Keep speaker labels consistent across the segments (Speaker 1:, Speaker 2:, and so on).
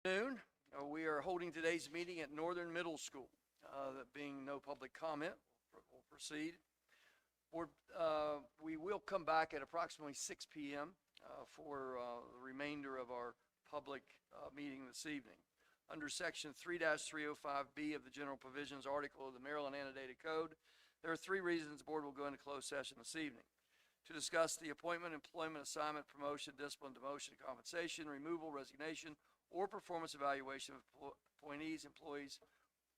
Speaker 1: Noon. We are holding today's meeting at Northern Middle School. That being no public comment, we'll proceed. We will come back at approximately 6 p.m. For the remainder of our public meeting this evening. Under Section 3-305B of the General Provisions article of the Maryland Annotated Code, there are 3 reasons the board will go into closed session this evening. To discuss the appointment, employment, assignment, promotion, discipline, demotion, compensation, removal, resignation, or performance evaluation of appointees, employees,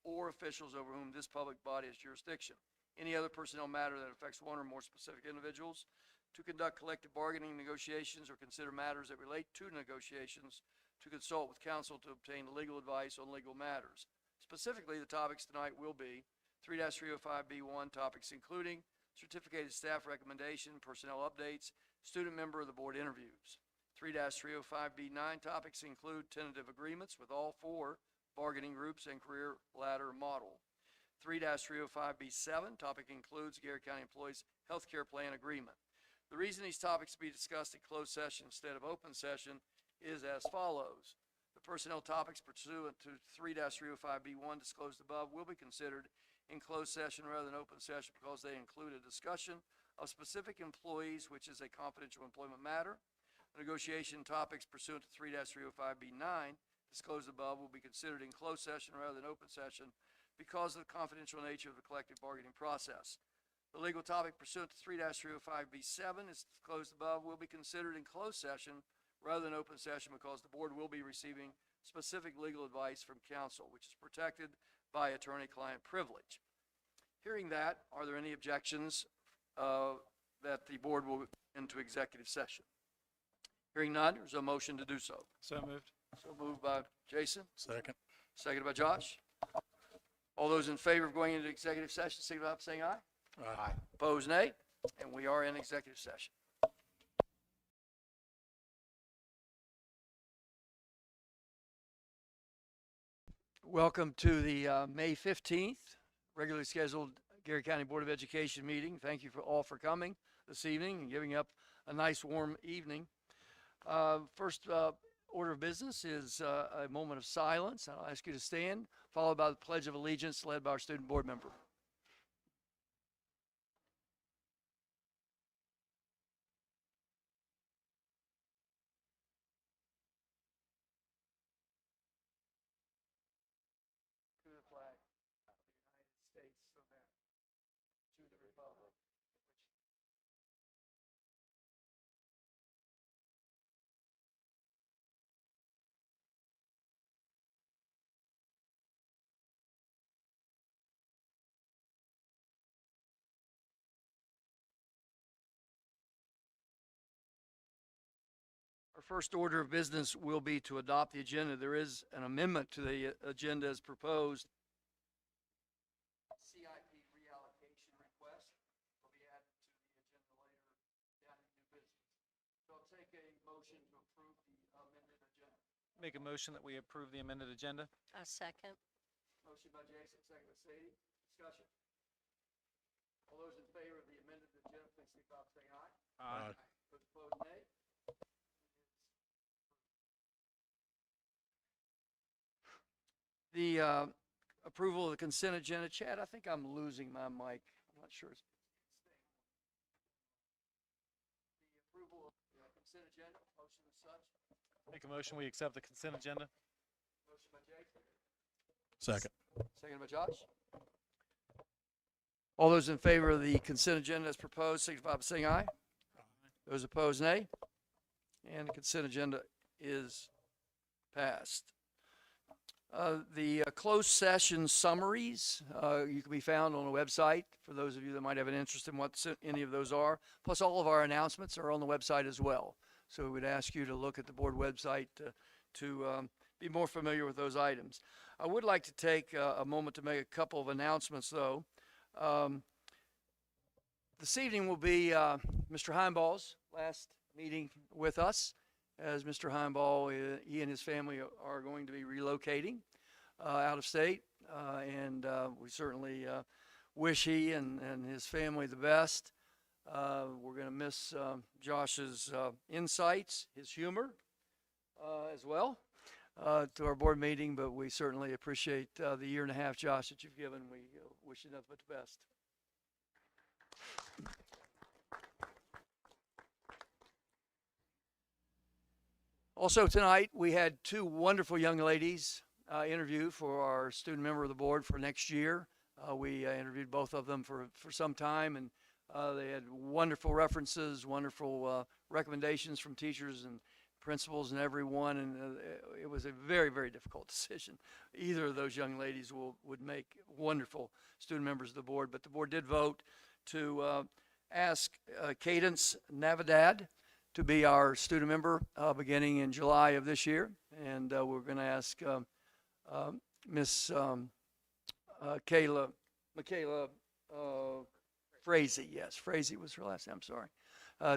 Speaker 1: or officials over whom this public body has jurisdiction. Any other personnel matter that affects one or more specific individuals. To conduct collective bargaining negotiations or consider matters that relate to negotiations. To consult with counsel to obtain legal advice on legal matters. Specifically, the topics tonight will be 3-305B1 topics including certificated staff recommendation, personnel updates, student member of the board interviews. 3-305B9 topics include tentative agreements with all 4 bargaining groups and career ladder model. 3-305B7 topic includes Garrett County Employees Health Care Plan Agreement. The reason these topics be discussed in closed session instead of open session is as follows. The personnel topics pursuant to 3-305B1 disclosed above will be considered in closed session rather than open session because they include a discussion of specific employees, which is a confidential employment matter. The negotiation topics pursuant to 3-305B9 disclosed above will be considered in closed session rather than open session because of the confidential nature of the collective bargaining process. The legal topic pursuant to 3-305B7 is disclosed above will be considered in closed session rather than open session because the board will be receiving specific legal advice from counsel, which is protected by attorney-client privilege. Hearing that, are there any objections that the board will into executive session? Hearing none, there's a motion to do so.
Speaker 2: So moved.
Speaker 1: So moved by Jason.
Speaker 2: Second.
Speaker 1: Seconded by Josh. All those in favor of going into executive session, signify by saying aye.
Speaker 2: Aye.
Speaker 1: Opposed, nay. And we are in executive session. Welcome to the May 15th regularly scheduled Garrett County Board of Education meeting. Thank you all for coming this evening and giving up a nice warm evening. First order of business is a moment of silence. I'll ask you to stand, followed by the Pledge of Allegiance led by our student board member. To the flag of the United States of America, to the republic. Our first order of business will be to adopt the agenda. There is an amendment to the agenda as proposed. CIP reallocation request will be added to the agenda later down in new business. So I'll take a motion to approve the amended agenda.
Speaker 2: Make a motion that we approve the amended agenda.
Speaker 3: A second.
Speaker 1: Motion by Jason, second by Sadie. Discussion. All those in favor of the amended agenda, please signify by saying aye.
Speaker 2: Aye.
Speaker 1: Those opposed, nay. The approval of the consent agenda. Chad, I think I'm losing my mic. I'm not sure. The approval of the consent agenda, motion as such.
Speaker 2: Make a motion we accept the consent agenda.
Speaker 1: Motion by Jason.
Speaker 2: Second.
Speaker 1: Second by Josh. All those in favor of the consent agenda as proposed, signify by saying aye. Those opposed, nay. And the consent agenda is passed. The closed session summaries, you can be found on the website for those of you that might have an interest in what any of those are. Plus all of our announcements are on the website as well. So we would ask you to look at the board website to be more familiar with those items. I would like to take a moment to make a couple of announcements though. This evening will be Mr. Heimball's last meeting with us. As Mr. Heimball, he and his family are going to be relocating out of state, and we certainly wish he and his family the best. We're going to miss Josh's insights, his humor as well. to our board meeting, but we certainly appreciate the year and a half, Josh, that you've given. We wish you nothing but the best. Also tonight, we had two wonderful young ladies interview for our student member of the board for next year. We interviewed both of them for some time, and they had wonderful references, wonderful recommendations from teachers and principals and everyone, and it was a very, very difficult decision. Either of those young ladies would make wonderful student members of the board, but the board did vote to ask Cadence Navidad to be our student member beginning in July of this year, and we're going to ask Miss Michaela Frazee, yes, Frazee was her last name, I'm sorry,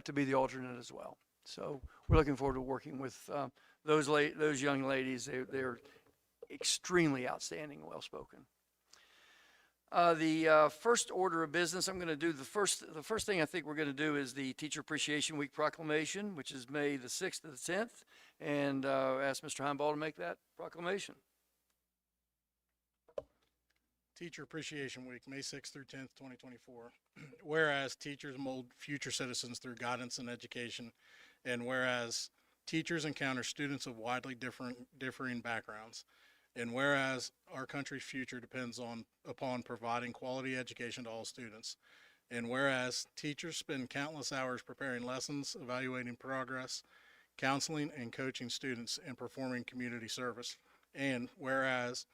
Speaker 1: to be the alternate as well. So we're looking forward to working with those young ladies. They're extremely outstanding and well-spoken. The first order of business, I'm going to do the first thing I think we're going to do is the Teacher Appreciation Week proclamation, which is May the 6th to the 10th, and ask Mr. Heimball to make that proclamation.
Speaker 3: Teacher Appreciation Week, May 6th through 10th, 2024. Whereas teachers mold future citizens through guidance and education, and whereas teachers encounter students of widely differing backgrounds, and whereas our country's future depends upon providing quality education to all students, and whereas teachers spend countless hours preparing lessons, evaluating progress, counseling and coaching students, and performing community service, and whereas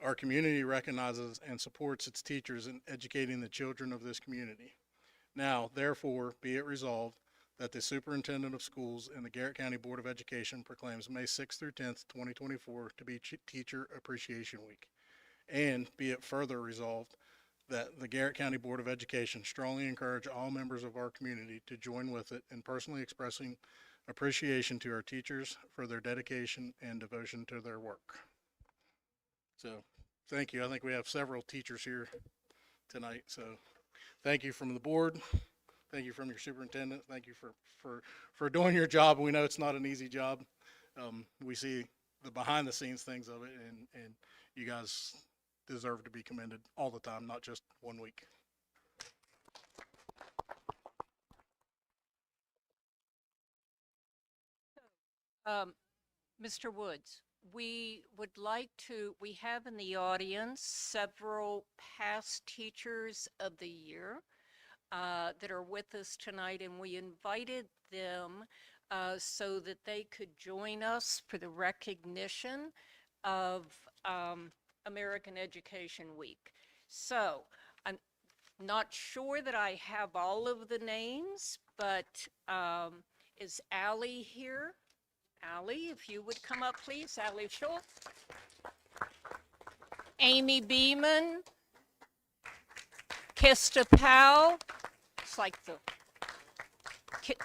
Speaker 3: our community recognizes and supports its teachers in educating the children of this community. Now, therefore, be it resolved that the Superintendent of Schools and the Garrett County Board of Education proclaims May 6th through 10th, 2024 to be Teacher Appreciation Week. And be it further resolved that the Garrett County Board of Education strongly encourage all members of our community to join with it in personally expressing appreciation to our teachers for their dedication and devotion to their work. So, thank you. I think we have several teachers here tonight. So, thank you from the board. Thank you from your superintendent. Thank you for doing your job. We know it's not an easy job. We see the behind the scenes things of it, and you guys deserve to be commended all the time, not just 1 week.
Speaker 4: Mr. Woods, we have in the audience several past teachers of the year that are with us tonight, and we invited them so that they could join us for the recognition of American Education Week. So I'm not sure that I have all of the names, but is Allie here? Allie, if you would come up, please. Allie Schultz. Amy Beeman. Kista Powell. It's like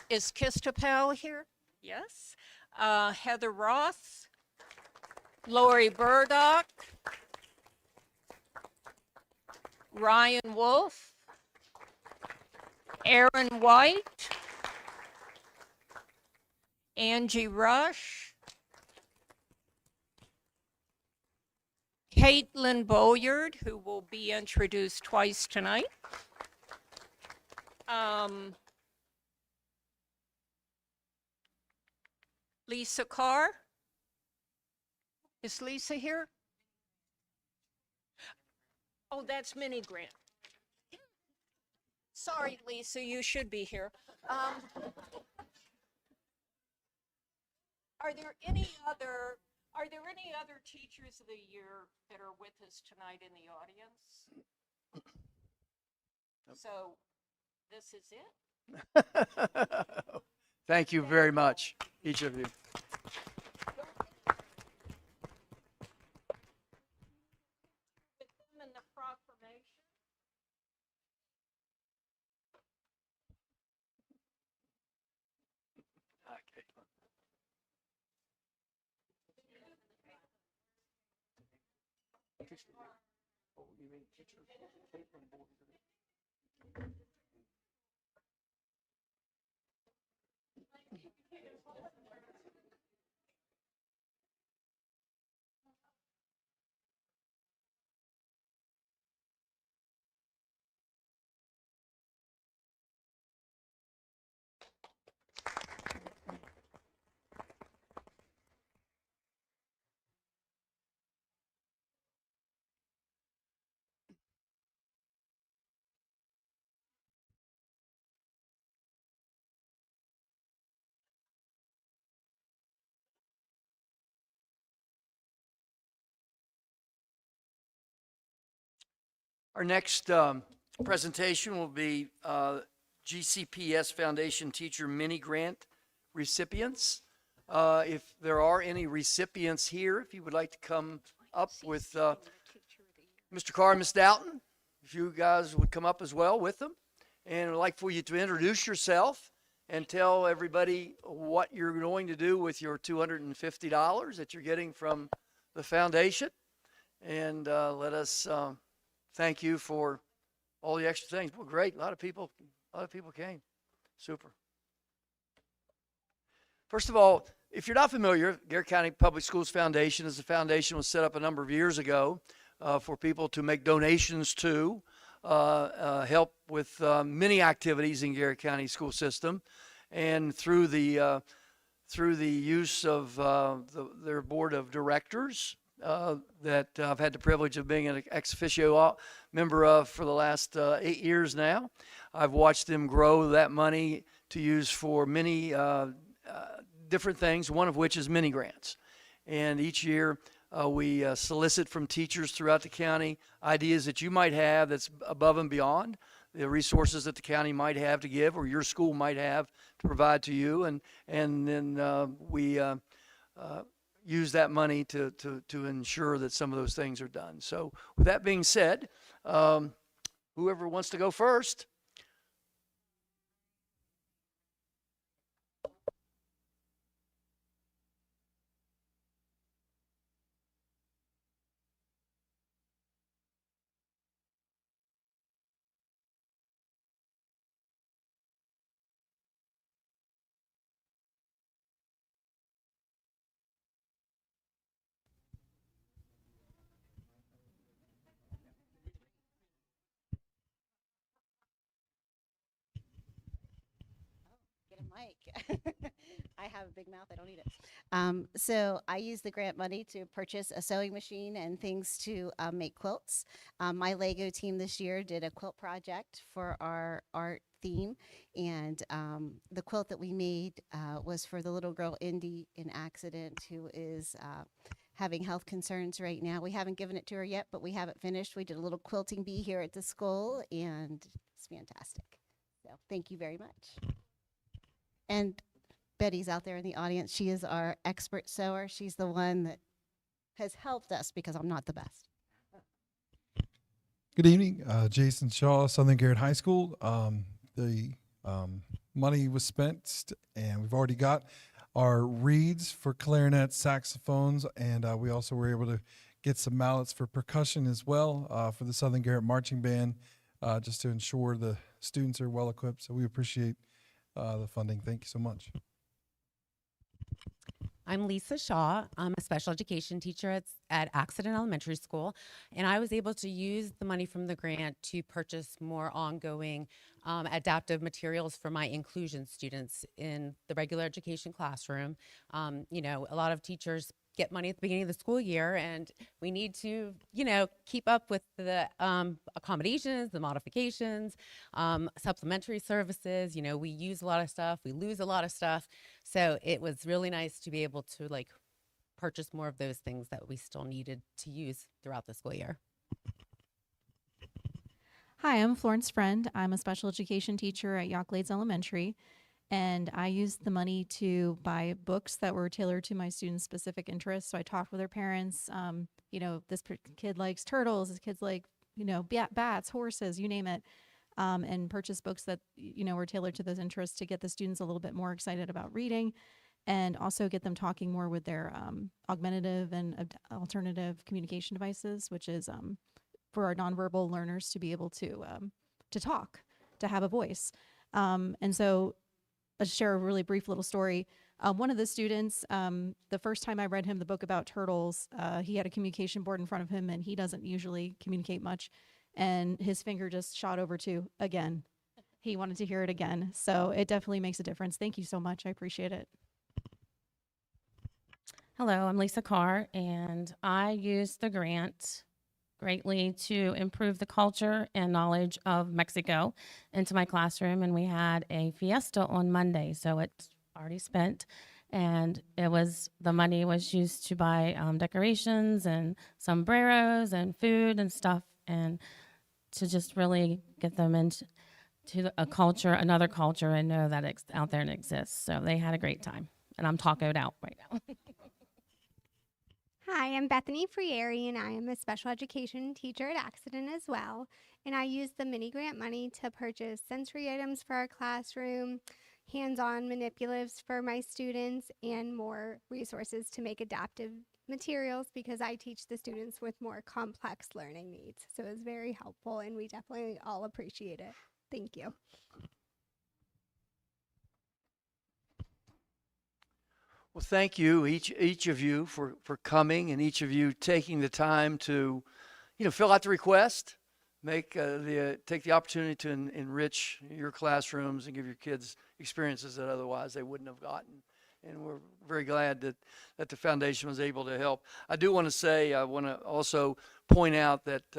Speaker 4: is Kista Powell here? Yes. Heather Roth. Lori Burdock. Ryan Wolf. Aaron White. Angie Rush, Caitlin Boyard, who will be introduced twice tonight, Lisa Carr. Is Lisa here? Oh, that's Minnie Grant. Sorry, Lisa, you should be here. Are there any other teachers of the year that are with us tonight in the audience? Nope. So this is it?
Speaker 1: Thank you very much, each of you.
Speaker 4: With them in the proclamation.
Speaker 1: Oh, you mean teacher? Our next presentation will be GCPS Foundation Teacher Mini Grant recipients. If there are any recipients here, if you would like to come up with Mr. Carr and Ms. Doughton, if you guys would come up as well with them. And I'd like for you to introduce yourself and tell everybody what you're going to do with your $250 that you're getting from the foundation. And let us thank you for all the extra things. Well, great. A lot of people came. Super. First of all, if you're not familiar, Garrett County Public Schools Foundation is a foundation was set up a number of years ago for people to make donations to help with many activities in Garrett County school system, and through the use of their board of directors that I've had the privilege of being an ex officio member of for the last 8 years now. I've watched them grow that money to use for many different things, one of which is mini grants. And each year we solicit from teachers throughout the county ideas that you might have that's above and beyond the resources that the county might have to give or your school might have to provide to you. And then we use that money to ensure that some of those things are done. So with that being said, whoever wants to go first.
Speaker 5: Get a mic. I have a big mouth. I don't need it. So I use the grant money to purchase a sewing machine and things to make quilts. My Lego team this year did a quilt project for our art theme, and the quilt that we made was for the little girl Indy in accident who is having health concerns right now. We haven't given it to her yet, but we have it finished. We did a little quilting bee here at the school, and it's fantastic. So thank you very much. And Betty's out there in the audience. She is our expert sewer. She's the one that has helped us because I'm not the best.
Speaker 6: Good evening, Jason Shaw, Southern Garrett High School. The money was spent, and we've already got our reeds for clarinet, saxophones, and we also were able to get some mallets for percussion as well for the Southern Garrett Marching Band, just to ensure the students are well equipped. So we appreciate the funding. Thank you so much.
Speaker 7: I'm Lisa Shaw. I'm a special education teacher at Accident Elementary School, and I was able to use the money from the grant to purchase more ongoing adaptive materials for my inclusion students in the regular education classroom. You know, a lot of teachers get money at the beginning of the school year, and we need to, you know, keep up with the accommodations, the modifications, supplementary services. You know, we use a lot of stuff, we lose a lot of stuff. So it was really nice to be able to like purchase more of those things that we still needed to use throughout the school year.
Speaker 8: Hi, I'm Florence Friend. I'm a special education teacher at Yawk-Lades Elementary, and I used the money to buy books that were tailored to my students' specific interests. So I talked with their parents. You know, this kid likes turtles. This kid's like, you know, bats, horses, you name it, and purchased books that, you know, were tailored to those interests to get the students a little bit more excited about reading, and also get them talking more with their augmentative and alternative communication devices, which is for our nonverbal learners to be able to talk, to have a voice. And so I'll share a really brief little story. One of the students, the first time I read him the book about turtles, he had a communication board in front of him, and he doesn't usually communicate much. And his finger just shot over to again. He wanted to hear it again. So it definitely makes a difference. Thank you so much. I appreciate it.
Speaker 9: Hello, I'm Lisa Carr, and I used the grant greatly to improve the culture and knowledge of Mexico into my classroom. And we had a fiesta on Monday, so it's already spent. And the money was used to buy decorations and sombreros and food and stuff, and to just really get them into a culture, another culture, and know that it's out there and exists. So they had a great time, and I'm tacoed out right now.
Speaker 10: Hi, I'm Bethany Frieri, and I am a special education teacher at Accident as well. And I use the mini grant money to purchase sensory items for our classroom, hands-on manipulatives for my students, and more resources to make adaptive materials because I teach the students with more complex learning needs. So it was very helpful, and we definitely all appreciate it. Thank you.
Speaker 1: Well, thank you, each of you for coming, and each of you taking the time to, fill out the request, take the opportunity to enrich your classrooms and give your kids experiences that otherwise they wouldn't have gotten. And we're very glad that the foundation was able to help. I do want to say, I want to also point out that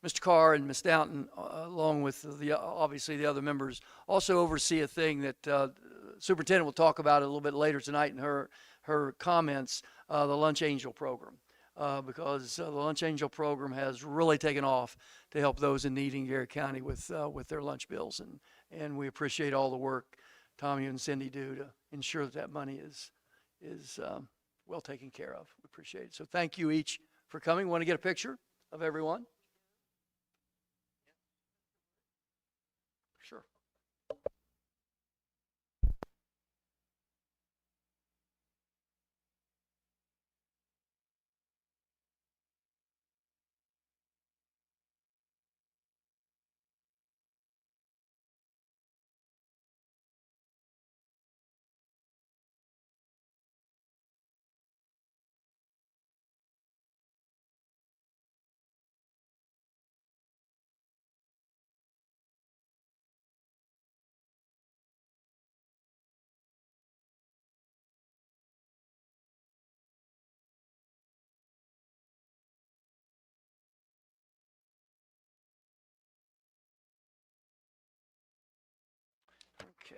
Speaker 1: Mr. Carr and Ms. Downton, along with obviously the other members, also oversee a thing that Superintendent will talk about it a little bit later tonight in her comments, the Lunch Angel program, because the Lunch Angel program has really taken off to help those in need in Garrett County with their lunch bills, and we appreciate all the work Tommy and Cindy do to ensure that money is well taken care of. We appreciate it. So thank you each for coming. Want to get a picture of everyone? Sure. Okay.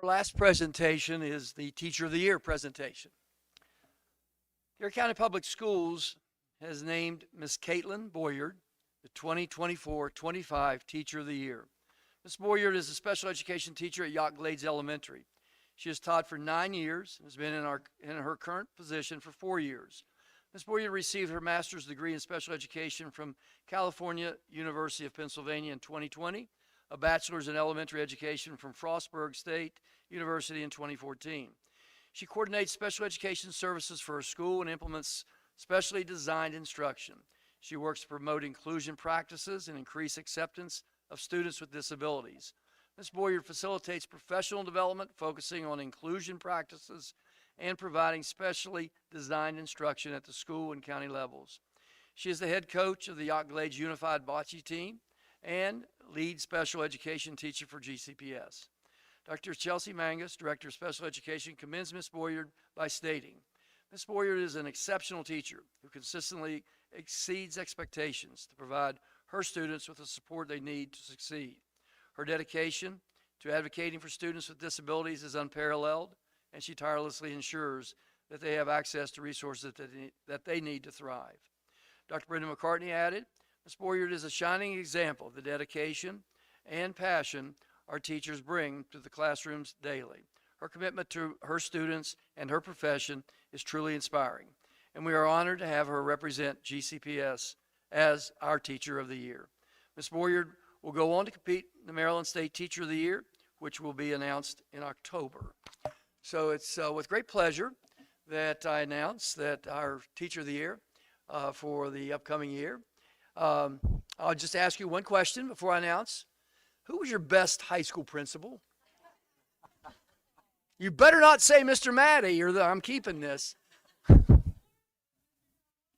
Speaker 1: Our last presentation is the Teacher of the Year presentation. Garrett County Public Schools has named Ms. Caitlin Boyard the 2024-25 Teacher of the Year. Ms. Boyard is a special education teacher at Yacht Glades Elementary. She has taught for 9 years and has been in her current position for 4 years. Ms. Boyard received her master's degree in special education from California University of Pennsylvania in 2020, a bachelor's in elementary education from Frostburg State University in 2014. She coordinates special education services for her school and implements specially designed instruction. She works to promote inclusion practices and increase acceptance of students with disabilities. Ms. Boyard facilitates professional development, focusing on inclusion practices and providing specially designed instruction at the school and county levels. She is the head coach of the Yacht Glades Unified Bocce team and lead special education teacher for GCPS. Dr. Chelsea Mangus, Director of Special Education, commends Ms. Boyard by stating, Ms. Boyard is an exceptional teacher who consistently exceeds expectations to provide her students with the support they need to succeed. Her dedication to advocating for students with disabilities is unparalleled, and she tirelessly ensures that they have access to resources that they need to thrive. Dr. Brenda McCartney added, Ms. Boyard is a shining example of the dedication and passion our teachers bring to the classrooms daily. Her commitment to her students and her profession is truly inspiring, and we are honored to have her represent GCPS as our Teacher of the Year. Ms. Boyard will go on to compete in the Maryland State Teacher of the Year, which will be announced in October. So it's with great pleasure that I announce that our Teacher of the Year for the upcoming year. I'll just ask you one question before I announce. Who was your best high school principal? You better not say Mr. Maddie, or I'm keeping this.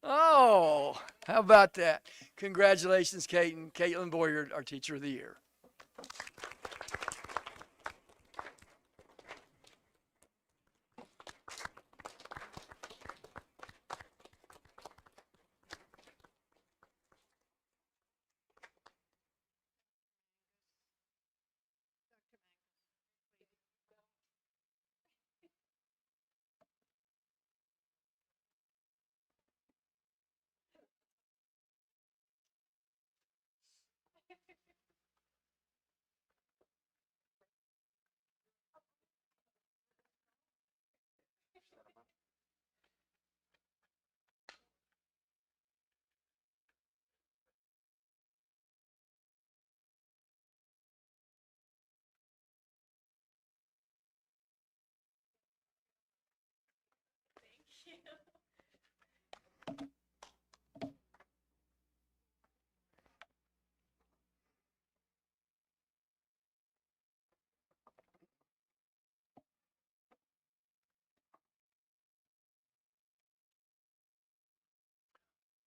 Speaker 1: Oh, How about that? Congratulations, Caitlin Boyer, our Teacher of the Year.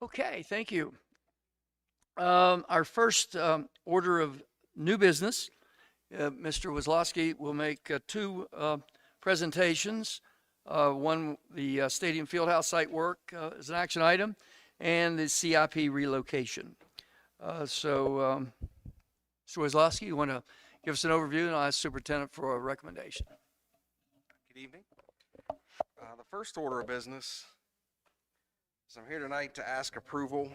Speaker 1: Okay, thank you. Our first order of new business, Mr. Wazlowski will make two presentations. One, the Stadium Fieldhouse site work is an action item, and the CIP relocation. Mr. Wazlowski, you want to give us an overview, and I'll ask Superintendent for a recommendation.
Speaker 11: Good evening. The first order of business is I'm here tonight to ask approval.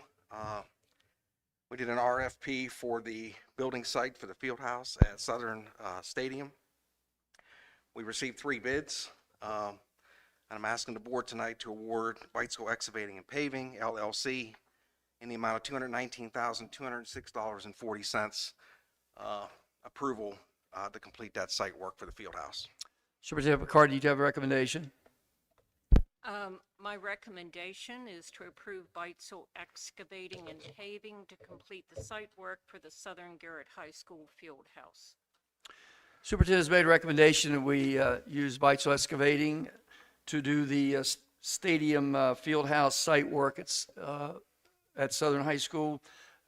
Speaker 11: We did an RFP for the building site for the field house at Southern Stadium. We received 3 bids. And I'm asking the board tonight to award Whitesville Excavating and Paving, LLC, in the amount of $219,206.40 approval to complete that site work for the field house.
Speaker 1: Superintendent Picard, do you have a recommendation?
Speaker 4: My recommendation is to approve Beitzel Excavating and Paving to complete the site work for the Southern Garrett High School field house.
Speaker 1: Superintendent has made a recommendation that we use Beitzel Excavating to do the stadium field house site work at Southern High School.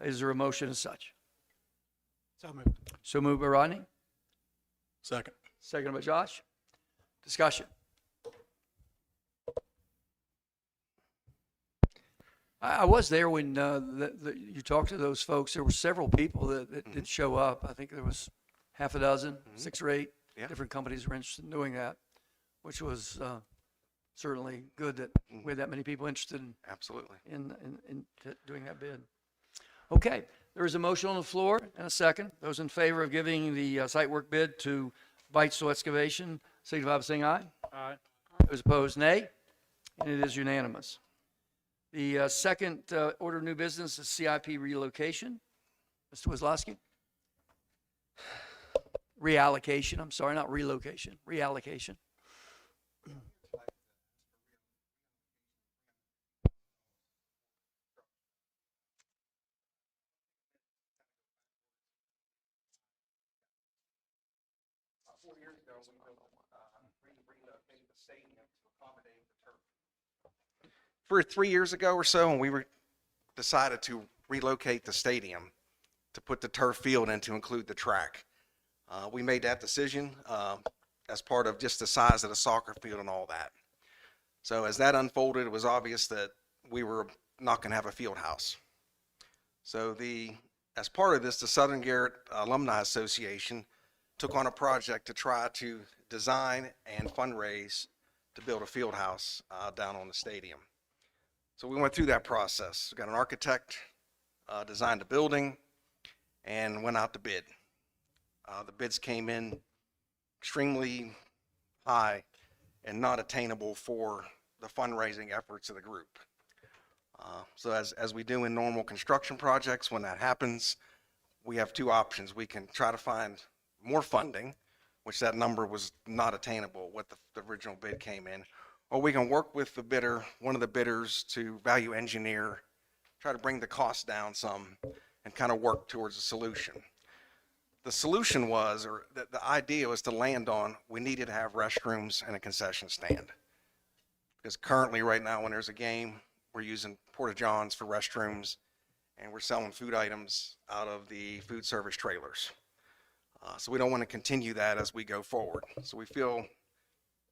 Speaker 1: Is there a motion as such?
Speaker 3: So moved.
Speaker 1: So moved by Rodney.
Speaker 3: Second.
Speaker 1: Second by Josh. Discussion. I was there when you talked to those folks. There were several people that did show up. I think there was half a dozen, 6 or 8 different companies were interested in doing that, which was certainly good that we had that many people interested in,
Speaker 11: Absolutely.
Speaker 1: in doing that bid. Okay, there is a motion on the floor and a second. Those in favor of giving the site work bid to Beitzel Excavation, signify by saying aye.
Speaker 2: Aye.
Speaker 1: Those opposed, nay. And it is unanimous. The second order of new business is CIP relocation. Mr. Wazlowski? Reallocation, I'm sorry, not relocation, reallocation.
Speaker 11: For 3 years ago or so, when we decided to relocate the stadium to put the turf field in to include the track, we made that decision as part of just the size of the soccer field and all that. So as that unfolded, it was obvious that we were not going to have a field house. So as part of this, the Southern Garrett Alumni Association took on a project to try to design and fundraise to build a field house down on the stadium. So we went through that process. We got an architect, designed a building, and went out to bid. The bids came in extremely high and not attainable for the fundraising efforts of the group. So as we do in normal construction projects, when that happens, we have 2 options. We can try to find more funding, which that number was not attainable, what the original bid came in, or we can work with the bidder, one of the bidders, to value engineer, try to bring the cost down some, and kind of work towards a solution. The solution was, or the idea was to land on, we needed to have restrooms and a concession stand. Because currently, right now, when there's a game, We're using porta johns for restrooms, and we're selling food items out of the food service trailers. So we don't want to continue that as we go forward. So we feel,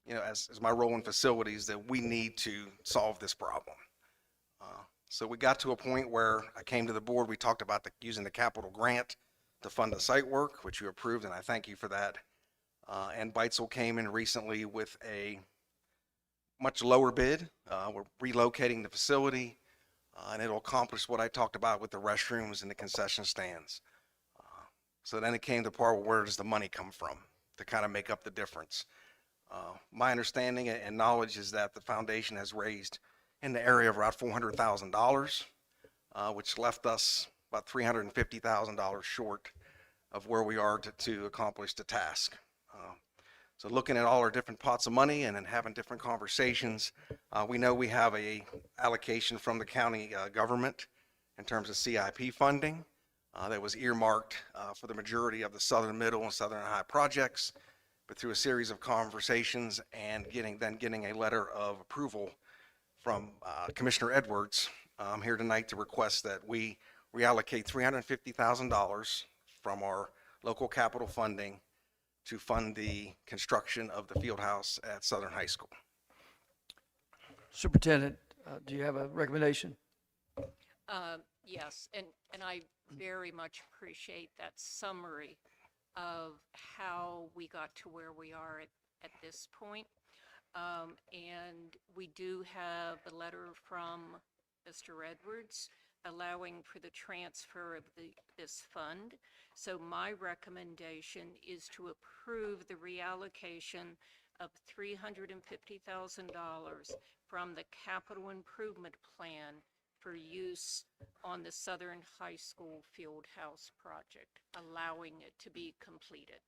Speaker 11: as my role in facilities, that we need to solve this problem. So we got to a point where I came to the board, we talked about using the capital grant to fund the site work, which you approved, and I thank you for that. And Beitzel came in recently with a much lower bid. We're relocating the facility, and it'll accomplish what I talked about with the restrooms and the concession stands. So then it came to the part where does the money come from to kind of make up the difference. My understanding and knowledge is that the foundation has raised in the area of around $400,000, which left us about $350,000 short of where we are to accomplish the task. So looking at all our different pots of money and then having different conversations, we know we have a allocation from the county government in terms of CIP funding that was earmarked for the majority of the southern middle and southern high projects, but through a series of conversations and getting a letter of approval from Commissioner Edwards, I'm here tonight to request that we reallocate $350,000 from our local capital funding to fund the construction of the field house at Southern High School.
Speaker 1: Superintendent, do you have a recommendation?
Speaker 4: Yes, and I very much appreciate that summary of how we got to where we are at this point. And we do have a letter from Mr. Edwards allowing for the transfer of this fund. So my recommendation is to approve the reallocation of $350,000 from the capital improvement plan for use on the Southern High School field house project, allowing it to be completed.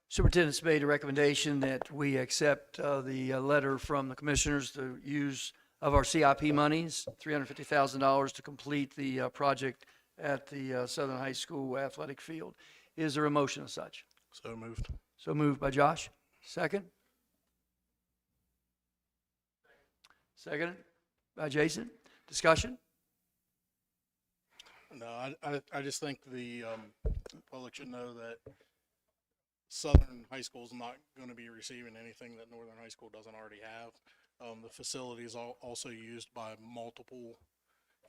Speaker 1: Superintendent's made a recommendation that we accept the letter from the commissioners to use of our CIP monies, $350,000 to complete the project at the Southern High School athletic field. Is there a motion as such?
Speaker 3: So moved.
Speaker 1: So moved by Josh. Second? Second by Jason. Discussion?
Speaker 3: No, I just think the public should know that Southern High School is not going to be receiving anything that Northern High School doesn't already have. The facility is also used by multiple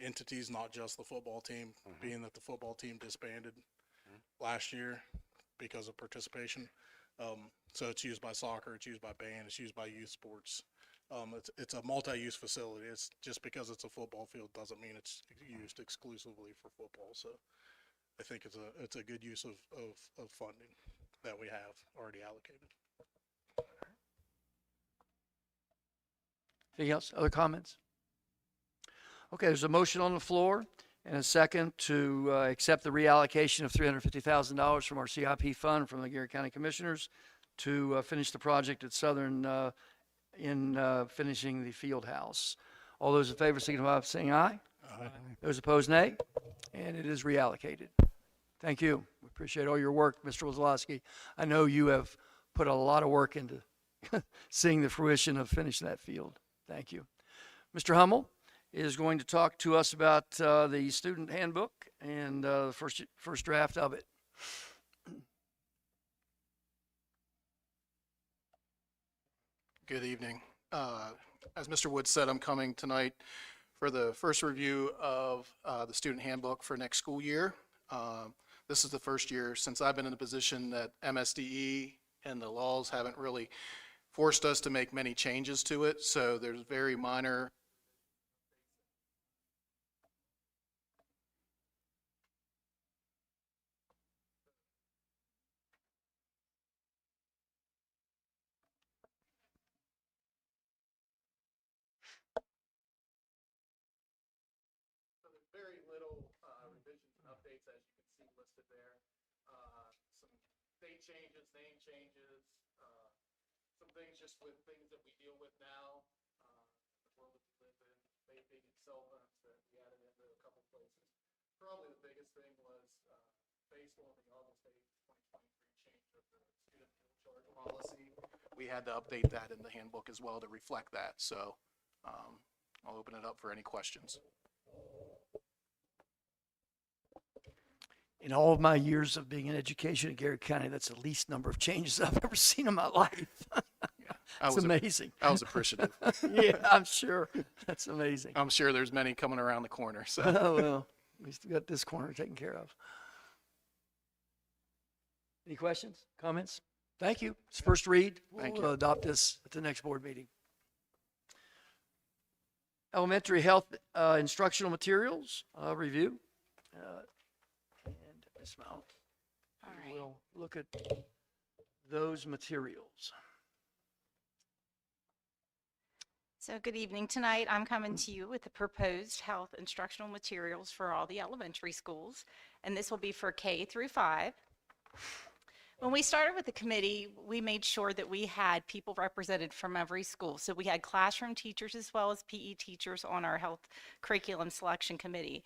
Speaker 3: entities, not just the football team, being that the football team disbanded last year because of participation. So it's used by soccer, it's used by band, it's used by youth sports. It's a multi-use facility. It's just because it's a football field doesn't mean it's used exclusively for football. So I think it's a good use of funding that we have already allocated.
Speaker 1: Anything else? Other comments? Okay, there's a motion on the floor and a second to accept the reallocation of $350,000 from our CIP fund from the Garrett County Commissioners to finish the project at Southern in finishing the field house. All those in favor signify by saying aye.
Speaker 3: Aye.
Speaker 1: Those opposed, nay. And it is reallocated. Thank you. We appreciate all your work, Mr. Wozlowski. I know you have put a lot of work into seeing the fruition of finishing that field. Thank you. Mr. Hummel is going to talk to us about the student handbook and the first draft of it.
Speaker 12: Good evening. As Mr. Wood said, I'm coming tonight for the first review of the student handbook for next school year. This is the first year since I've been in the position that MSDE and the laws haven't really forced us to make many changes to it, so there's very minor revisions and updates, as you can see listed there. Some date changes, name changes, some things just with things that we deal with now, the world that we live in, vaping and cell phones that we added into a couple places. Probably the biggest thing was based on the August 8th, 2023 change of the student fuel charge policy. We had to update that in the handbook as well to reflect that. So I'll open it up for any questions.
Speaker 1: In all of my years of being in education in Garrett County, that's the least number of changes I've ever seen in my life. It's amazing.
Speaker 12: I was appreciative.
Speaker 1: Yeah, I'm sure. That's amazing.
Speaker 12: I'm sure there's many coming around the corner. So
Speaker 1: Oh, well, we still got this corner taken care of. Any questions, comments? Thank you. It's first read.
Speaker 12: Thank
Speaker 1: We'll
Speaker 12: you.
Speaker 1: adopt this at the next board meeting. Elementary health instructional materials review. And Ms. Mount, we'll look at those materials.
Speaker 13: So good evening. Tonight, I'm coming to you with the proposed health instructional materials for all the elementary schools, and this will be for K through 5. When we started with the committee, we made sure that we had people represented from every school. So we had classroom teachers as well as PE teachers on our health curriculum selection committee.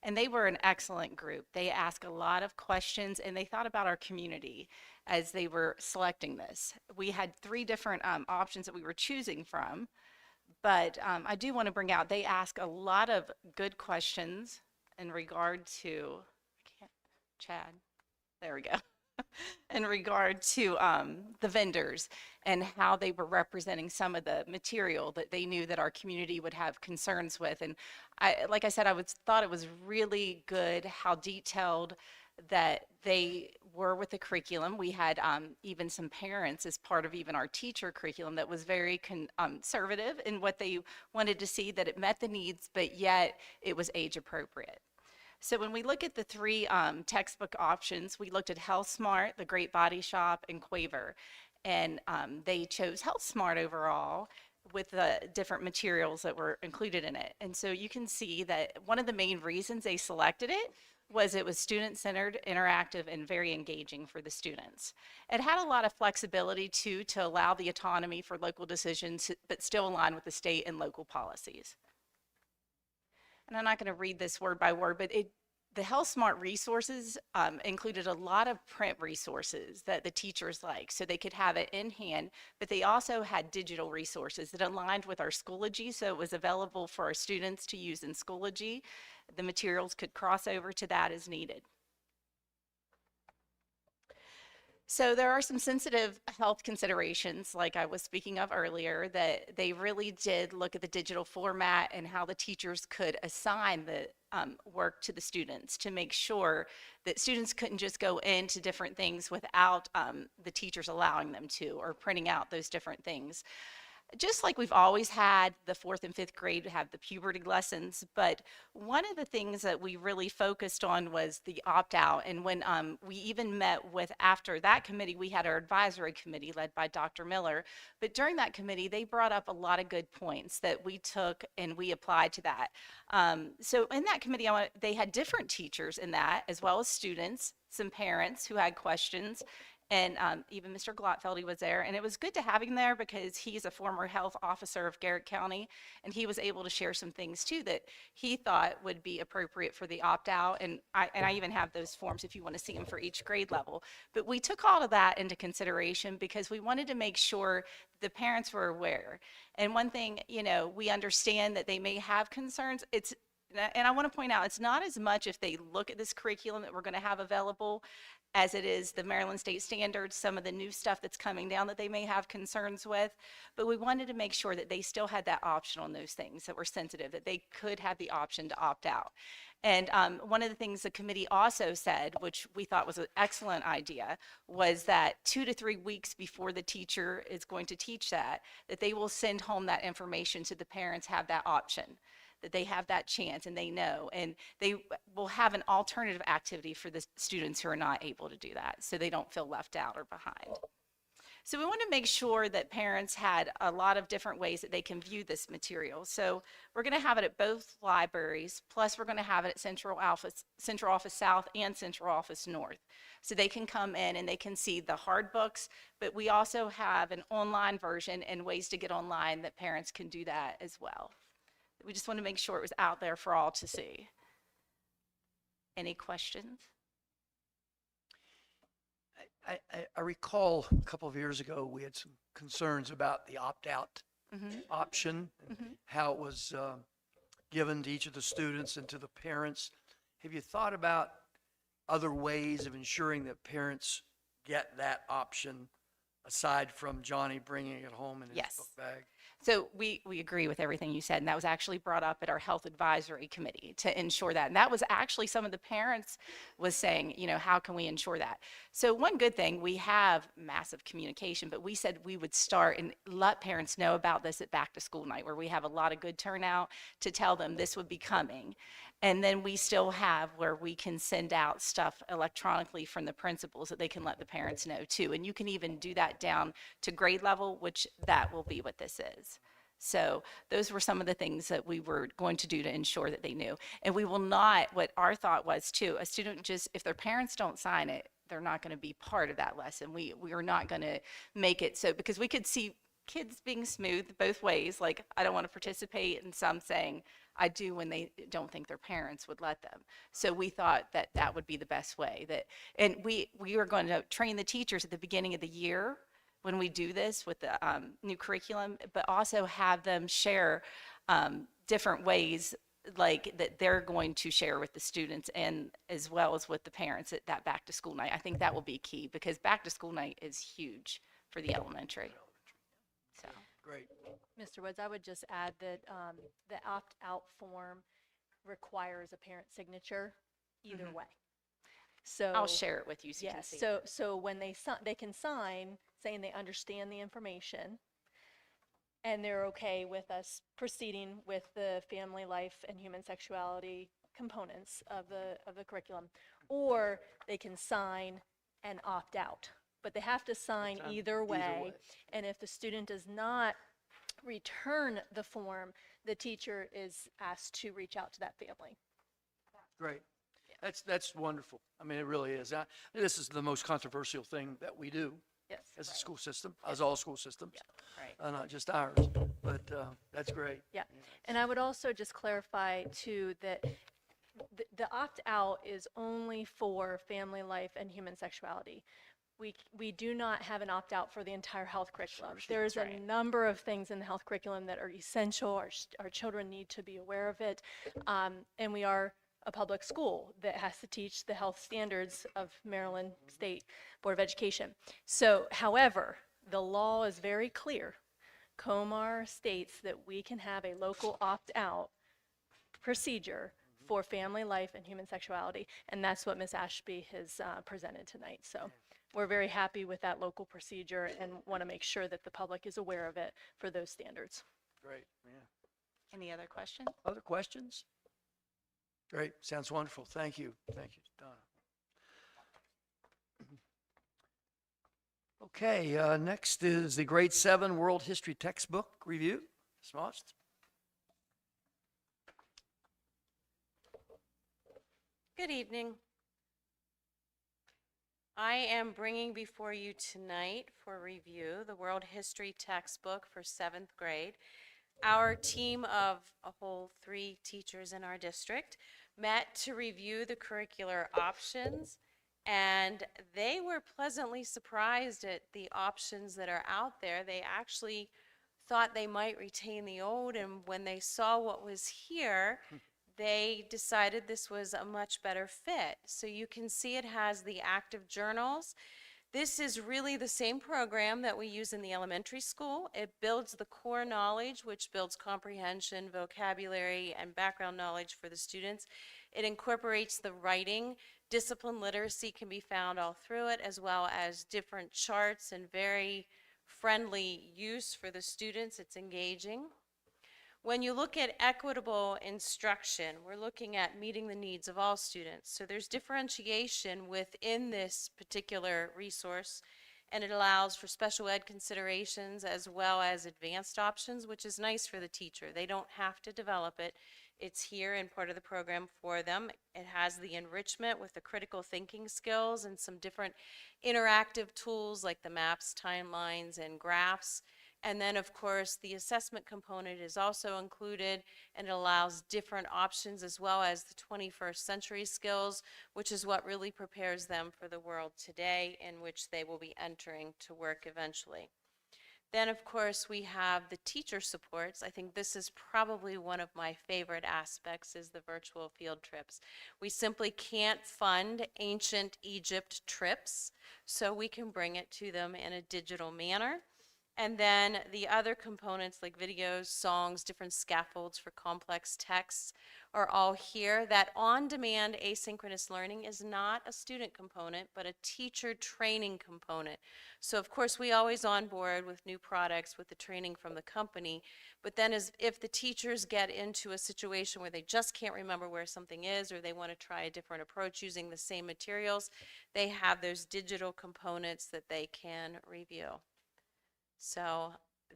Speaker 13: And they were an excellent group. They asked a lot of questions and they thought about our community as they were selecting this. We had 3 different options that we were choosing from. But I do want to bring out, they ask a lot of good questions in regard to, Chad, there we go. In regard to the vendors and how they were representing some of the material that they knew that our community would have concerns with. And like I said, thought it was really good how detailed that they were with the curriculum. We had even some parents as part of even our teacher curriculum that was very conservative in what they wanted to see, that it met the needs, but yet it was age appropriate. So when we look at the 3 textbook options, we looked at Health Smart, The Great Body Shop, and Quaver. And they chose Health Smart overall with the different materials that were included in it. And so you can see that one of the main reasons they selected it was student-centered, interactive, and very engaging for the students. It had a lot of flexibility too to allow the autonomy for local decisions, but still align with the state and local policies. And I'm not going to read this word by word, but the Health Smart resources included a lot of print resources that the teachers like, so they could have it in hand, but they also had digital resources that aligned with our Schoology, so it was available for our students to use in Schoology. The materials could cross over to that as needed. So there are some sensitive health considerations, like I was speaking of earlier, that they really did look at the digital format and how the teachers could assign the work to the students to make sure that students couldn't just go into different things without the teachers allowing them to, or printing out those different things. Just like we've always had the 4th and 5th grade have the puberty lessons, but one of the things that we really focused on was the opt-out. And when we even met with, after that committee, we had our advisory committee led by Dr. Miller. But during that committee, they brought up a lot of good points that we took and we applied to that. So in that committee, they had different teachers in that, as well as students, some parents who had questions, and even Mr. Glotfeldy was there. And it was good to have him there because he's a former health officer of Garrett County, and he was able to share some things too that he thought would be appropriate for the opt-out. And I even have those forms if you want to see them for each grade level. But we took all of that into consideration because we wanted to make sure the parents were aware. And one thing, we understand that they may have concerns. And I want to point out, it's not as much if they look at this curriculum that we're going to have available as it is the Maryland State Standards, some of the new stuff that's coming down that they may have concerns with. But we wanted to make sure that they still had that option on those things that were sensitive, that they could have the option to opt out. And one of the things the committee also said, which we thought was an excellent idea, was that 2 to 3 weeks before the teacher is going to teach that they will send home that information so the parents have that option, that they have that chance and they know, and they will have an alternative activity for the students who are not able to do that, so they don't feel left out or behind. So we want to make sure that parents had a lot of different ways that they can view this material. So we're going to have it at both libraries, plus we're going to have it at Central Office South and Central Office North. So they can come in and they can see the hard books, but we also have an online version and ways to get online that parents can do that as well. We just want to make sure it was out there for all to see. Any questions?
Speaker 1: I recall a couple of years ago, we had some concerns about the opt-out option, and how it was given to each of the students and to the parents. Have you thought about other ways of ensuring that parents get that option aside from Johnny bringing it home in his
Speaker 13: Yes.
Speaker 1: book bag?
Speaker 13: So we agree with everything you said, and that was actually brought up at our health advisory committee to ensure that. And that was actually some of the parents was saying, you know, how can we ensure that? So one good thing, we have massive communication, but we said we would start and let parents know about this at back to school night, where we have a lot of good turnout to tell them this would be coming. And then we still have where we can send out stuff electronically from the principals that they can let the parents know too. And you can even do that down to grade level, which that will be what this is. So those were some of the things that we were going to do to ensure that they knew. And we will not, what our thought was too, a student just, if their parents don't sign it, they're not going to be part of that lesson. We are not going to make it so, because we could see kids being smooth both ways. Like, I don't want to participate, and some saying, I do, when they don't think their parents would let them. So we thought that that would be the best way. And we are going to train the teachers at the beginning of the year when we do this with the new curriculum, but also have them share different ways like that they're going to share with the students and as well as with the parents at that back to school night. I think that will be key, because back to school night is huge for the elementary. So.
Speaker 1: Great.
Speaker 14: Mr. Woods, I would just add that the opt-out form requires a parent signature either way. So
Speaker 13: I'll share it with you so you can
Speaker 14: yes,
Speaker 13: see.
Speaker 14: so when they can sign saying they understand the information and they're okay with us proceeding with the family life and human sexuality components of the curriculum, or they can sign and opt out. But they have to sign either way. And if the student does not return the form, the teacher is asked to reach out to that family.
Speaker 1: Great. That's wonderful. I mean, it really is. This is the most controversial thing that we do
Speaker 14: Yes.
Speaker 1: as a school system, as all school systems,
Speaker 13: Right.
Speaker 1: not just ours. But that's great.
Speaker 14: Yeah. And I would also just clarify too that the opt-out is only for family life and human sexuality. We do not have an opt-out for the entire health curriculum. There's a number of things in the health curriculum that are essential. Our children need to be aware of it. And we are a public school that has to teach the health standards of Maryland State Board of Education. So, however, the law is very clear. COMAR states that we can have a local opt-out procedure for family life and human sexuality, and that's what Ms. Ashby has presented tonight. So we're very happy with that local procedure and want to make sure that the public is aware of it for those standards.
Speaker 1: Great. Yeah.
Speaker 13: Any other questions?
Speaker 1: Other questions? Great. Sounds wonderful. Thank you. Thank you, Donna. Okay, next is the Grade 7 World History Textbook Review. Ms. Most?
Speaker 15: Good evening. I am bringing before you tonight for review the World History Textbook for 7th grade. Our team of a whole 3 teachers in our district met to review the curricular options, and they were pleasantly surprised at the options that are out there. They actually thought they might retain the old, and when they saw what was here, they decided this was a much better fit. So you can see it has the active journals. This is really the same program that we use in the elementary school. It builds the core knowledge, which builds comprehension, vocabulary, and background knowledge for the students. It incorporates the writing. Discipline literacy can be found all through it, as well as different charts and very friendly use for the students. It's engaging. When you look at equitable instruction, we're looking at meeting the needs of all students. So there's differentiation within this particular resource, and it allows for special ed considerations as well as advanced options, which is nice for the teacher. They don't have to develop it. It's here and part of the program for them. It has the enrichment with the critical thinking skills and some different interactive tools like the maps, timelines, and graphs. And then, of course, the assessment component is also included, and it allows different options as well as the 21st century skills, which is what really prepares them for the world today in which they will be entering to work eventually. Then, of course, we have the teacher supports. I think this is probably one of my favorite aspects is the virtual field trips. We simply can't fund ancient Egypt trips, so we can bring it to them in a digital manner. And then the other components like videos, songs, different scaffolds for complex texts are all here. That on-demand asynchronous learning is not a student component, but a teacher training component. So of course we always onboard with new products with the training from the company, but then if the teachers get into a situation where they just can't remember where something is or they want to try a different approach using the same materials, they have those digital components that they can review. So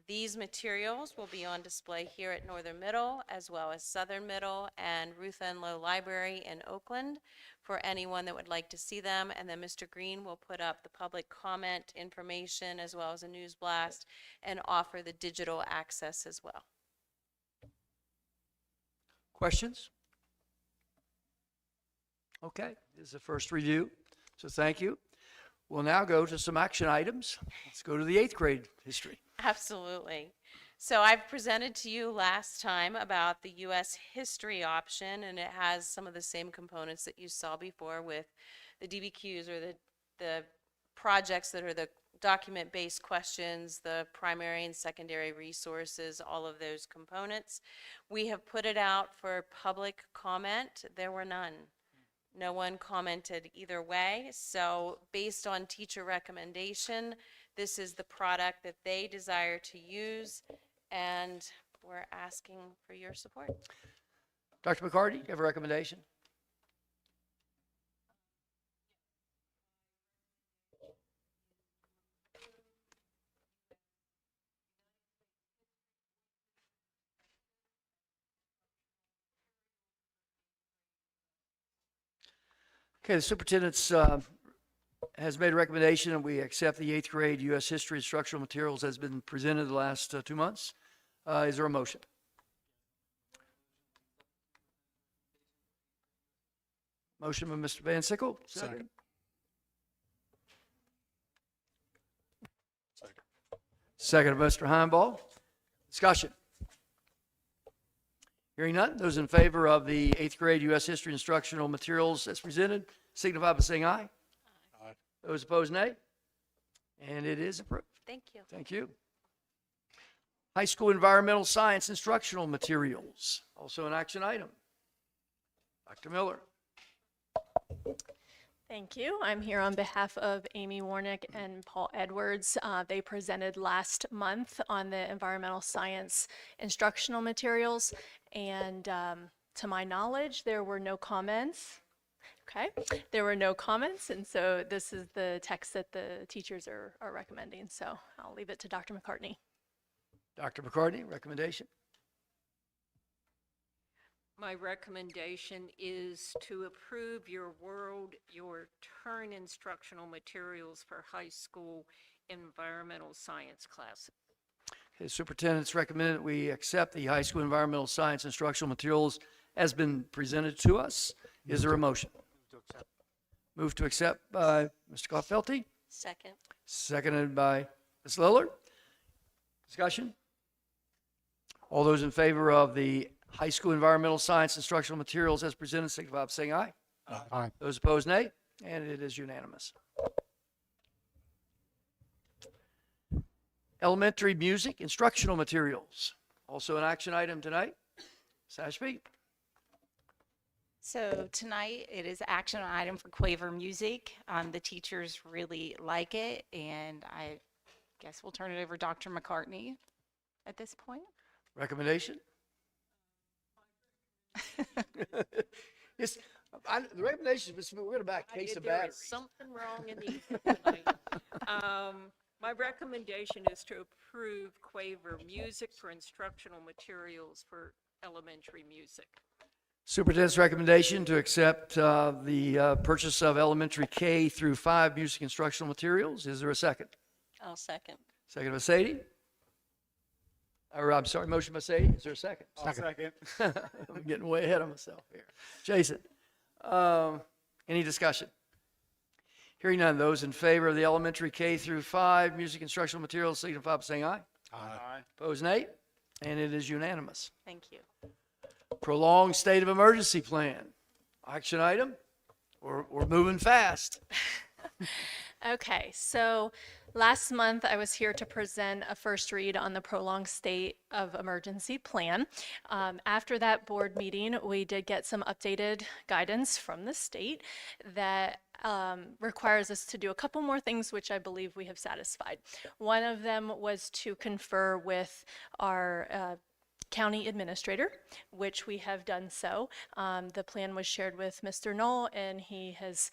Speaker 15: these materials will be on display here at Northern Middle as well as Southern Middle and Ruth Enloe Library in Oakland for anyone that would like to see them. And then Mr. Green will put up the public comment information as well as a news blast and offer the digital access as well.
Speaker 1: Questions? Okay, this is the first review, so thank you. We'll now go to some action items. Let's go to the 8th grade history.
Speaker 15: Absolutely. So I've presented to you last time about the U.S. history option, and it has some of the same components that you saw before with the DBQs or the projects that are the document-based questions, the primary and secondary resources, all of those components. We have put it out for public comment. There were none. No one commented either way, so based on teacher recommendation, this is the product that they desire to use, and we're asking for your support.
Speaker 1: Dr. McCarty, you have a recommendation? Okay, the superintendent's has made a recommendation and we accept the 8th grade U.S. history instructional materials as been presented the last 2 months. Is there a motion? Motion by Mr. Van Sickle.
Speaker 3: Second.
Speaker 1: Second by Mr. Heimball. Discussion. Hearing none, those in favor of the 8th grade U.S. history instructional materials as presented signify by saying aye.
Speaker 3: Aye.
Speaker 1: Those opposed, nay. And it is approved.
Speaker 15: Thank you.
Speaker 1: Thank you. High school environmental science instructional materials, also an action item. Dr. Miller.
Speaker 14: Thank you. I'm here on behalf of Amy Warnick and Paul Edwards. They presented last month on the environmental science instructional materials, and to my knowledge, there were no comments. Okay, there were no comments, and so this is the text that the teachers are recommending. So I'll leave it to Dr. McCartney.
Speaker 1: Dr. McCartney, recommendation?
Speaker 4: My recommendation is to approve your turn instructional materials for high school environmental science classes.
Speaker 1: Okay, superintendent's recommended that we accept the high school environmental science instructional materials as been presented to us. Is there a motion? Move to accept by Mr. Goffelty.
Speaker 15: Second.
Speaker 1: Seconded by Ms. Lillard. Discussion? All those in favor of the high school environmental science instructional materials as presented signify by saying aye.
Speaker 3: Aye.
Speaker 1: Those opposed, nay. And it is unanimous. Elementary music instructional materials, also an action item tonight. Ms. Ashby.
Speaker 13: So tonight it is action item for Quaver Music. The teachers really like it, and I guess we'll turn it over to Dr. McCartney at this point.
Speaker 1: Recommendation? Yes, the recommendation is we're going to buy a case of
Speaker 4: There
Speaker 1: batteries.
Speaker 4: is something wrong in the tonight. My recommendation is to approve Quaver Music for instructional materials for elementary music.
Speaker 1: Superintendent's recommendation to accept the purchase of elementary K through 5 music instructional materials. Is there a second?
Speaker 15: I'll second.
Speaker 1: Second by Sadie. Or I'm sorry, motion by Sadie. Is there a second?
Speaker 3: Second.
Speaker 1: I'm getting way ahead of myself here. Jason, any discussion? Hearing none, those in favor of the elementary K through 5 music instructional materials signify by saying aye.
Speaker 3: Aye.
Speaker 1: Opposed, nay. And it is unanimous.
Speaker 13: Thank you.
Speaker 1: Prolonged state of emergency plan. Action item. We're moving fast.
Speaker 14: Okay, so last month I was here to present a first read on the prolonged state of emergency plan. After that board meeting, we did get some updated guidance from the state that requires us to do a couple more things, which I believe we have satisfied. One of them was to confer with our county administrator, which we have done so. The plan was shared with Mr. Knoll, and he has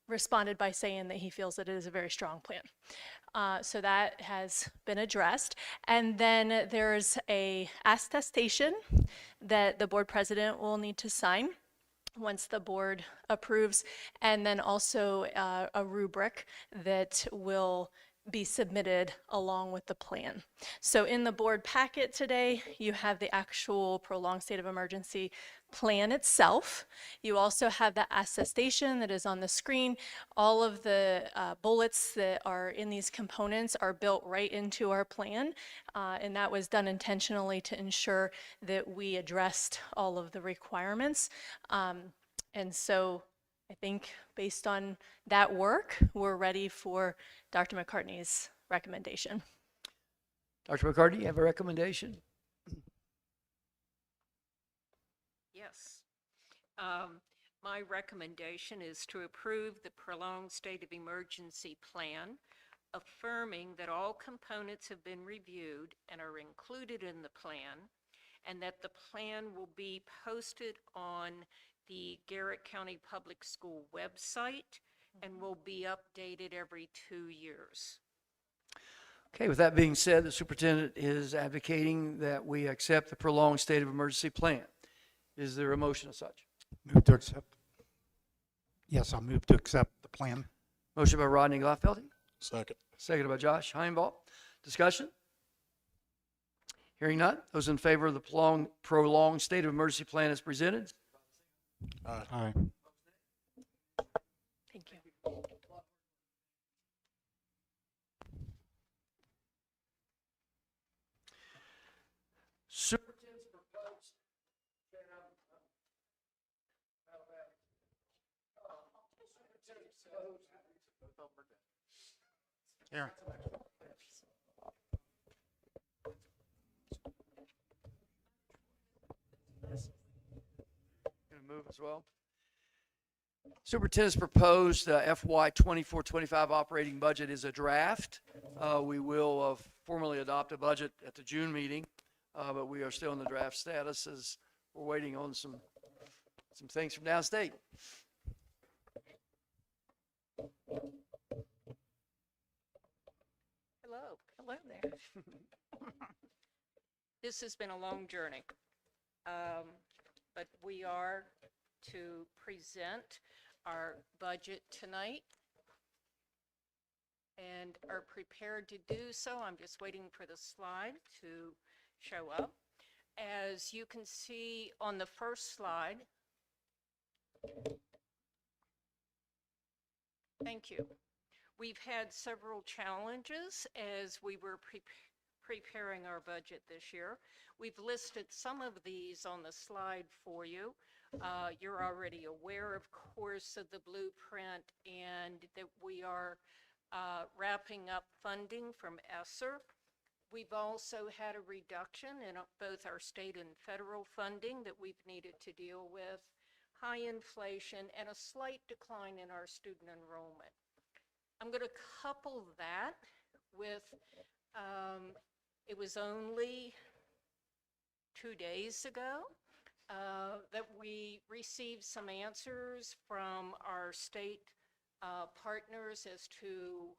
Speaker 14: responded by saying that he feels that it is a very strong plan. So that has been addressed. And then there's a attestation that the board president will need to sign once the board approves, and then also a rubric that will be submitted along with the plan. So in the board packet today, you have the actual prolonged state of emergency plan itself. You also have the attestation that is on the screen. All of the bullets that are in these components are built right into our plan, and that was done intentionally to ensure that we addressed all of the requirements. And so I think based on that work, we're ready for Dr. McCartney's recommendation.
Speaker 1: Dr. McCartney, you have a recommendation?
Speaker 4: Yes. My recommendation is to approve the prolonged state of emergency plan, affirming that all components have been reviewed and are included in the plan, and that the plan will be posted on the Garrett County Public School website and will be updated every 2 years.
Speaker 1: Okay, with that being said, the superintendent is advocating that we accept the prolonged state of emergency plan. Is there a motion as such?
Speaker 16: Move to accept. Yes, I'll move to accept the plan.
Speaker 1: Motion by Rodney Gloffeldy,
Speaker 3: Second.
Speaker 1: seconded by Josh Heinball. Discussion? Hearing none. Those in favor of the prolonged state of emergency plan as presented?
Speaker 16: Aye.
Speaker 14: Thank you.
Speaker 1: Superintendent's proposed.
Speaker 16: Here.
Speaker 1: Going to move as well. Superintendent's proposed FY 24-25 operating budget is a draft. We will formally adopt a budget at the June meeting, but we are still in the draft status as we're waiting on some things from downstate.
Speaker 4: Hello there. This has been a long journey, but we are to present our budget tonight and are prepared to do so. I'm just waiting for the slide to show up. As you can see on the first slide, thank you. We've had several challenges as we were preparing our budget this year. We've listed some of these on the slide for you. You're already aware, of course, of the blueprint and that we are wrapping up funding from ESSER. We've also had a reduction in both our state and federal funding that we've needed to deal with, high inflation, and a slight decline in our student enrollment. I'm going to couple that with, it was only 2 days ago that we received some answers from our state partners as to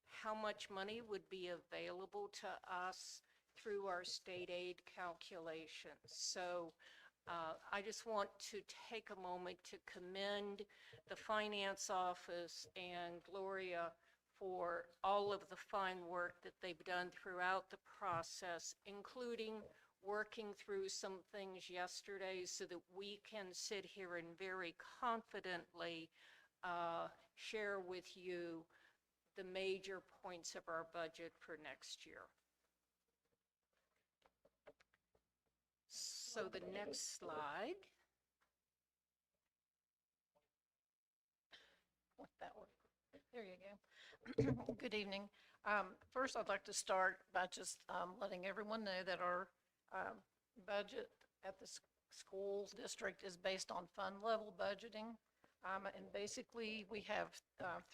Speaker 4: how much money would be available to us through our state aid calculations. So I just want to take a moment to commend the finance office and Gloria for all of the fine work that they've done throughout the process, including working through some things yesterday so that we can sit here and very confidently share with you the major points of our budget for next year. So the next slide. Want that one? There you go. Good evening. First, I'd like to start by just letting everyone know that our budget at the schools district is based on fund level budgeting. And basically, we have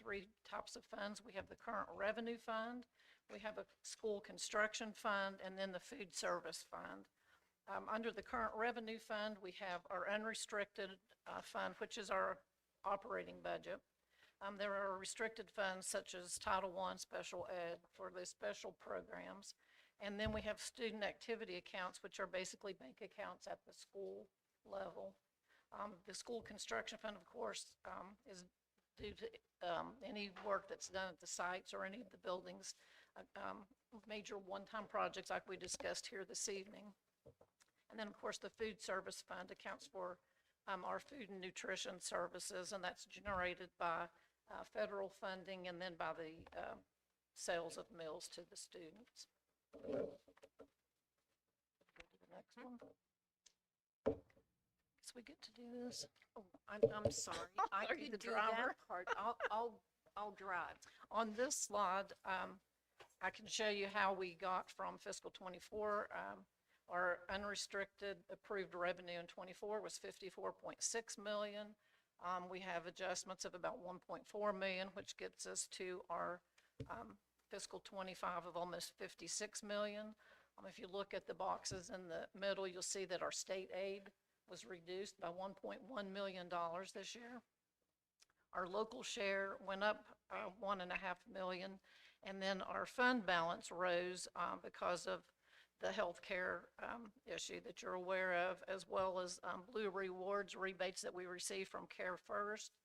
Speaker 4: three types of funds. We have the current revenue fund, we have a school construction fund, and then the food service fund. Under the current revenue fund, we have our unrestricted fund, which is our operating budget. There are restricted funds such as Title I special ed for the special programs. And then we have student activity accounts, which are basically bank accounts at the school level. The school construction fund, of course, is due to any work that's done at the sites or any of the buildings, major one-time projects like we discussed here this evening. And then, of course, the food service fund accounts for our food and nutrition services, and that's generated by federal funding and then by the sales of meals to the students. Go to the next one. Guess we get to do this. Oh, I'm sorry. I
Speaker 1: Are you
Speaker 4: could
Speaker 1: the
Speaker 4: do
Speaker 1: driver?
Speaker 4: that part. I'll drive.
Speaker 1: On this slide, I can show you how we got from fiscal '24. Our unrestricted approved revenue in '24 was $54.6 million. We have adjustments of about $1.4 million, which gets us to our fiscal '25 of almost $56 million. If you look at the boxes in the middle, you'll see that our state aid was reduced by $1.1 million this year. Our local share went up $1.5 million, and then our fund balance rose because of the healthcare issue that you're aware of, as well as Blue Rewards rebates that we receive from Care First.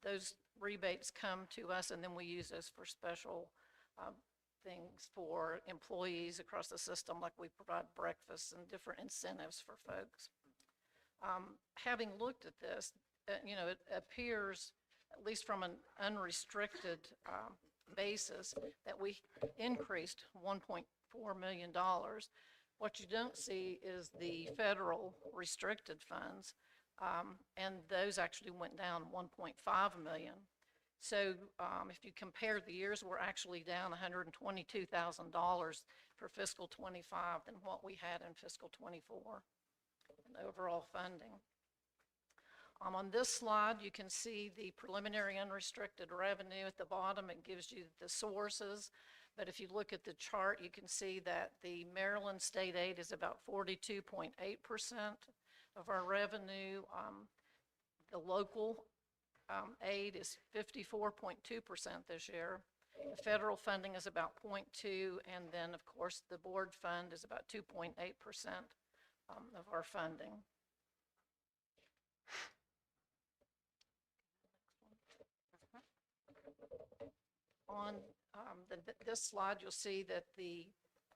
Speaker 1: Those rebates come to us, and then we use those for special things for employees across the system, like we provide breakfasts and different incentives for folks. Having looked at this, it appears, at least from an unrestricted basis, that we increased $1.4 million. What you don't see is the federal restricted funds, and those actually went down $1.5 million. So if you compare the years, we're actually down $122,000 for fiscal '25 than what we had in fiscal '24 in overall funding. On this slide, you can see the preliminary unrestricted revenue at the bottom. It gives you the sources. But if you look at the chart, you can see that the Maryland state aid is about 42.8% of our revenue. The local aid is 54.2% this year. The federal funding is about 0.2%, and then, of course, the board fund is about 2.8% of our funding. On this slide, you'll see that the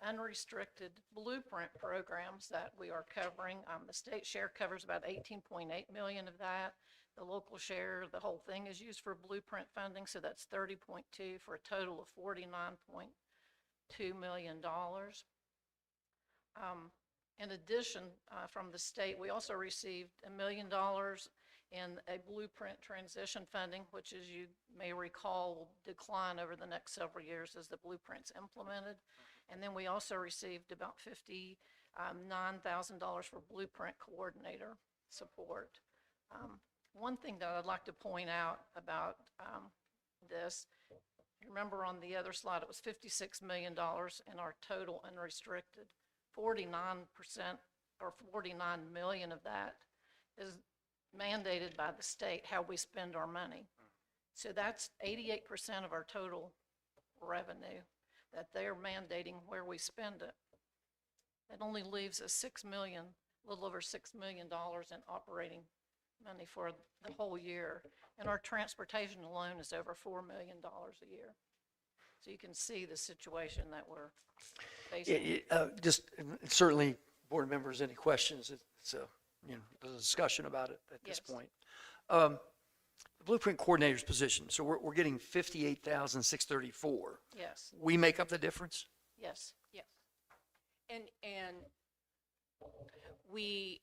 Speaker 1: unrestricted blueprint programs that we are covering, the state share covers about 18.8 million of that. The local share, the whole thing is used for blueprint funding, so that's 30.2 for a total of $49.2 million. In addition, from the state, we also received $1 million in a blueprint transition funding, which, as you may recall, will decline over the next several years as the blueprint's implemented. And then we also received about $59,000 for blueprint coordinator support. One thing that I'd like to point out about this, remember on the other slide, it was $56 million in our total unrestricted. 49% or 49 million of that is mandated by the state, how we spend our money. So that's 88% of our total revenue that they're mandating where we spend it. That only leaves us a little over $6 million in operating money for the whole year. And our transportation alone is over $4 million a year. So you can see the situation that we're facing.
Speaker 17: Just certainly, board members, any questions? It's a discussion about it at this
Speaker 4: Yes.
Speaker 17: point.
Speaker 1: blueprint coordinator's position, so we're getting 58,634.
Speaker 14: Yes,
Speaker 1: We make up the difference?
Speaker 14: yes.
Speaker 4: Yes. And we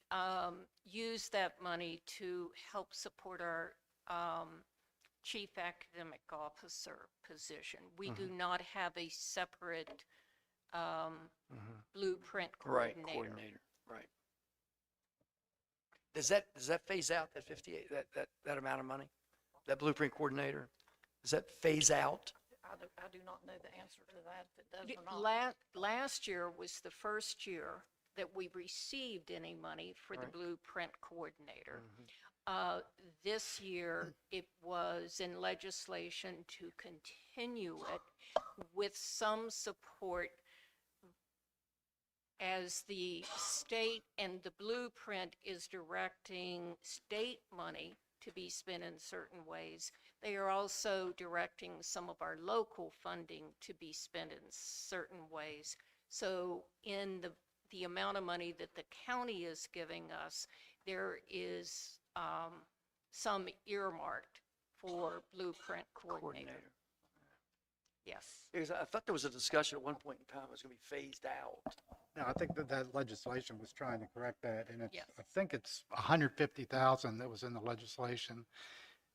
Speaker 4: use that money to help support our chief academic officer position. We do not have a separate blueprint
Speaker 1: Right,
Speaker 4: coordinator.
Speaker 1: coordinator, right. Does that phase out, that 58, that amount of money? That blueprint coordinator, does that phase out?
Speaker 14: I do not know the answer to that, if it does or not.
Speaker 4: Last year was the first year that we received any money for the
Speaker 1: Right.
Speaker 4: blueprint coordinator. This year, it was in legislation to continue it with some support as the state and the blueprint is directing state money to be spent in certain ways. They are also directing some of our local funding to be spent in certain ways. So in the amount of money that the county is giving us, there is some earmarked for blueprint coordinator. Yes.
Speaker 1: Because I thought there was a discussion at one point in time it was going to be phased out.
Speaker 16: No, I think that legislation was trying to correct that, and
Speaker 4: Yes.
Speaker 16: I think it's 150,000 that was in the legislation,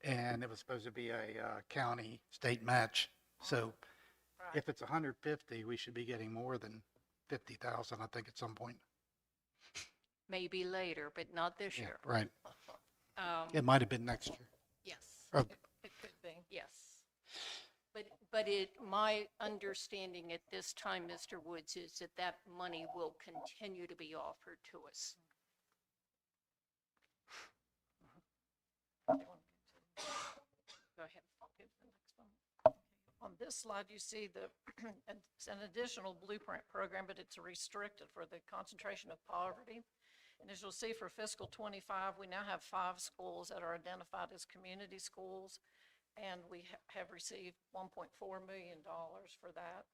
Speaker 16: and it was supposed to be a county state match. So if it's 150, we should be getting more than 50,000, I think, at some point.
Speaker 4: Maybe later, but not this
Speaker 16: Yeah,
Speaker 4: year.
Speaker 16: right.
Speaker 4: Yes.
Speaker 16: It might have been next year. Oh.
Speaker 4: It could be. Yes. But my understanding at this time, Mr. Woods, is that that money will continue to be offered to us. Go ahead.
Speaker 14: On this slide, you see it's an additional blueprint program, but it's restricted for the concentration of poverty. And as you'll see for fiscal '25, we now have 5 schools that are identified as community schools, and we have received $1.4 million for that.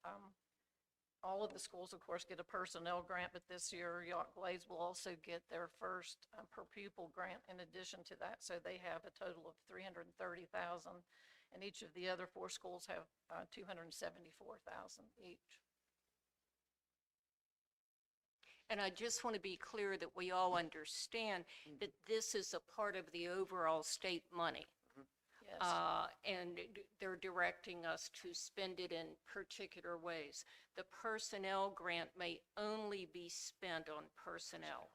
Speaker 14: All of the schools, of course, get a personnel grant, but this year York Glades will also get their first per pupil grant in addition to that. So they have a total of $330,000, and each of the other 4 schools have $274,000 each.
Speaker 4: And I just want to be clear that we all understand that this is a part of the overall state money.
Speaker 14: Yes.
Speaker 4: And they're directing us to spend it in particular ways. The personnel grant may only be spent on personnel.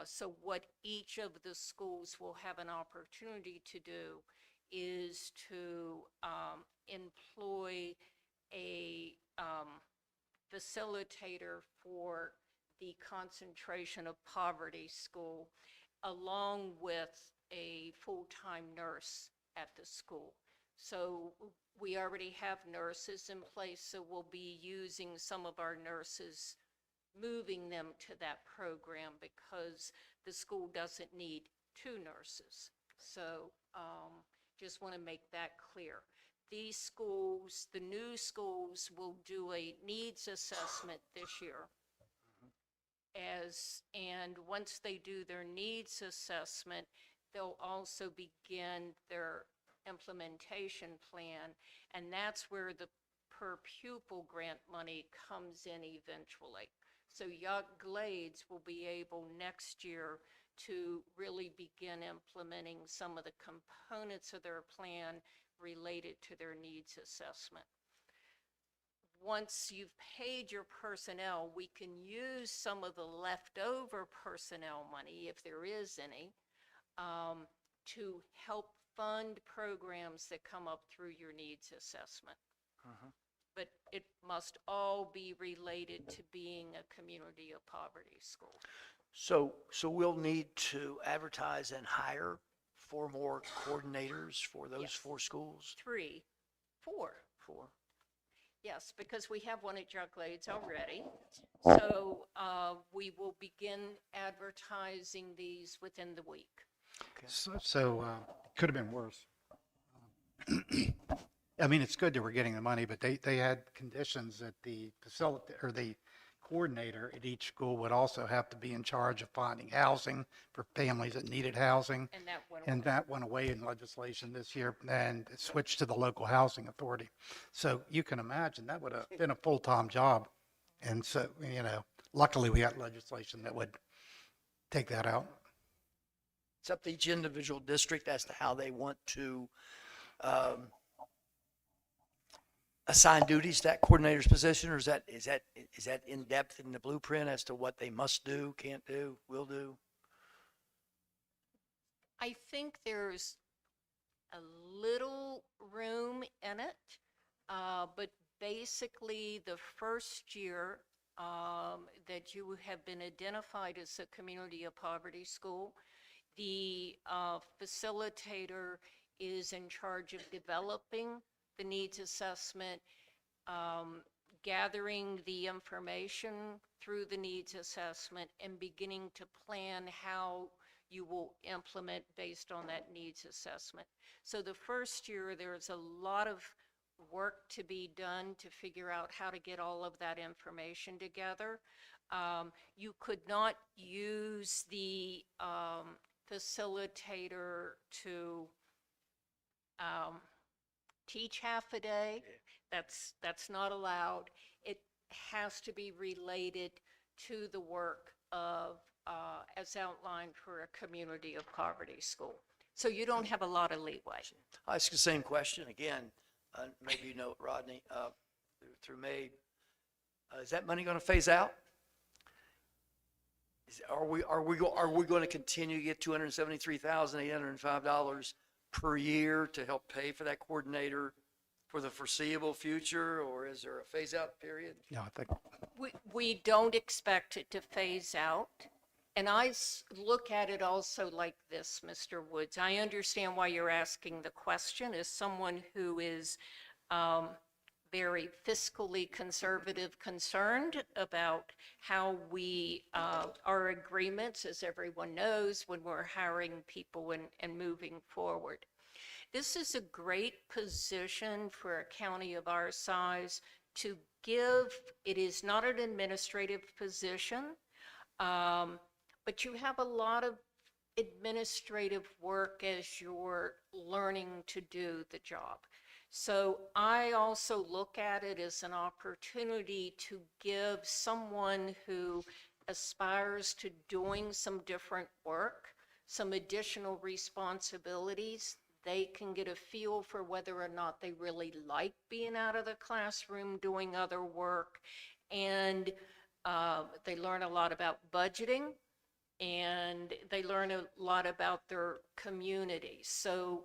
Speaker 4: So what each of the schools will have an opportunity to do is to employ a facilitator for the concentration of poverty school, along with a full-time nurse at the school. So we already have nurses in place, so we'll be using some of our nurses, moving them to that program because the school doesn't need 2 nurses. So just want to make that clear. These schools, the new schools, will do a needs assessment this year. And once they do their needs assessment, they'll also begin their implementation plan, and that's where the per pupil grant money comes in eventually. So Yacht Glades will be able next year to really begin implementing some of the components of their plan related to their needs assessment. Once you've paid your personnel, we can use some of the leftover personnel money, if there is any, to help fund programs that come up through your needs assessment. But it must all be related to being a community of poverty school.
Speaker 17: So we'll need to advertise and hire 4 more coordinators for those
Speaker 4: Yes.
Speaker 17: 4 schools?
Speaker 4: 3, 4.
Speaker 17: 4.
Speaker 4: Yes, because we have one at Yacht Glades already. So we will begin advertising these within the week.
Speaker 16: So could have been worse. I mean, it's good that we're getting the money, but they had conditions that the facility or the coordinator at each school would also have to be in charge of finding housing for families that needed housing.
Speaker 4: And that went
Speaker 16: And
Speaker 4: away.
Speaker 16: that went away in legislation this year and it switched to the local housing authority. So you can imagine that would have been a full-time job. And so, luckily we got legislation that would take that out.
Speaker 17: It's up to each individual district as to how they want to assign duties to that coordinator's position, or is that in depth in the blueprint as to what they must do, can't do, will do?
Speaker 4: I think there's a little room in it, but basically the first year that you have been identified as a community of poverty school, the facilitator is in charge of developing the needs assessment, gathering the information through the needs assessment, and beginning to plan how you will implement based on that needs assessment. So the first year, there's a lot of work to be done to figure out how to get all of that information together. You could not use the facilitator to teach half a day. That's not allowed. It has to be related to the work of, as outlined for a community of poverty school. So you don't have a lot of leeway.
Speaker 17: I'll ask the same question again. Maybe you know it, Rodney, through May. Is that money going to phase out? Are we going to continue to get $273,805 per year to help pay for that coordinator for the foreseeable future, or is there a phase out period?
Speaker 16: Yeah, I think.
Speaker 4: We don't expect it to phase out. And look at it also like this, Mr. Woods. I understand why you're asking the question as someone who is very fiscally conservative, concerned about how we, our agreements, as everyone knows, when we're hiring people and moving forward. This is a great position for a county of our size to give. It is not an administrative position, but you have a lot of administrative work as you're learning to do the job. So I also look at it as an opportunity to give someone who aspires to doing some different work, some additional responsibilities. They can get a feel for whether or not they really like being out of the classroom doing other work. And they learn a lot about budgeting, and they learn a lot about their community. So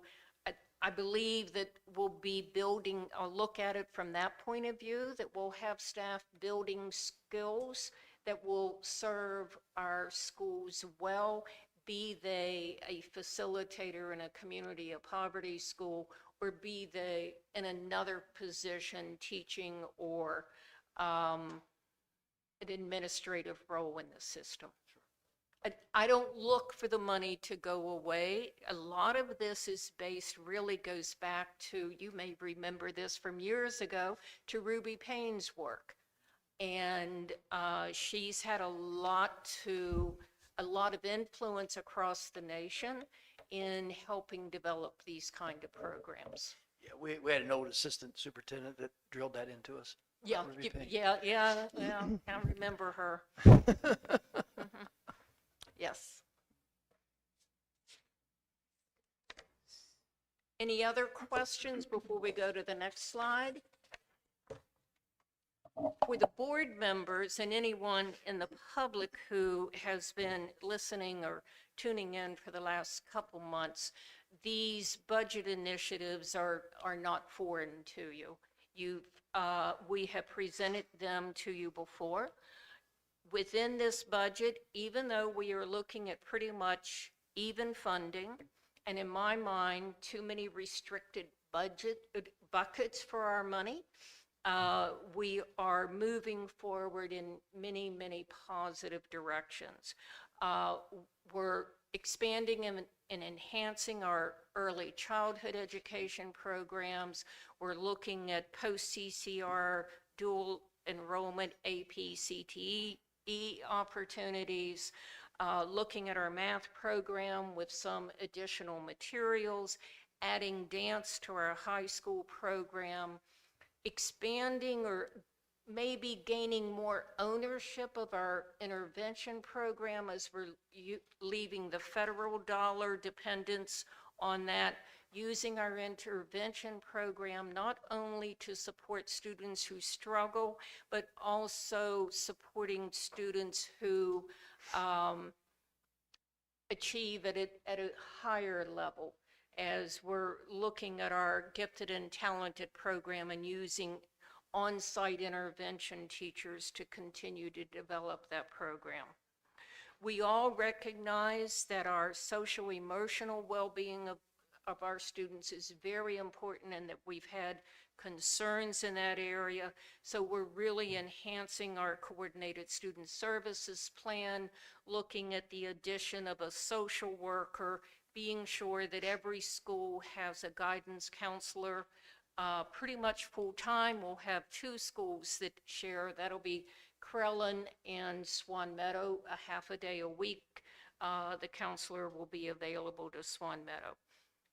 Speaker 4: I believe that we'll be building, I'll look at it from that point of view, that we'll have staff building skills that will serve our schools well, be they a facilitator in a community of poverty school, or be they in another position teaching or an administrative role in the system. I don't look for the money to go away. A lot of this is based, really goes back to, you may remember this from years ago, to Ruby Payne's work. And she's had a lot of influence across the nation in helping develop these kind of programs.
Speaker 17: Yeah, we had an old assistant superintendent that drilled that into us.
Speaker 4: Yeah,
Speaker 17: Ruby Payne.
Speaker 4: yeah, I remember her. Yes. Any other questions before we go to the next slide? For the board members and anyone in the public who has been listening or tuning in for the last couple months, these budget initiatives are not foreign to you. We have presented them to you before. Within this budget, even though we are looking at pretty much even funding, and in my mind, too many restricted budget buckets for our money, we are moving forward in many, many positive directions. We're expanding and enhancing our early childhood education programs. We're looking at post-CCR dual enrollment, AP, CTE opportunities, looking at our math program with some additional materials, adding dance to our high school program, expanding or maybe gaining more ownership of our intervention program as we're leaving the federal dollar dependence on that, using our intervention program not only to support students who struggle, but also supporting students who achieve at a higher level, as we're looking at our gifted and talented program and using on-site intervention teachers to continue to develop that program. We all recognize that our social-emotional well-being of our students is very important and that we've had concerns in that area. So we're really enhancing our coordinated student services plan, looking at the addition of a social worker, being sure that every school has a guidance counselor pretty much full-time. We'll have 2 schools that share. That'll be Crellin and Swan Meadow, a half a day a week. The counselor will be available to Swan Meadow.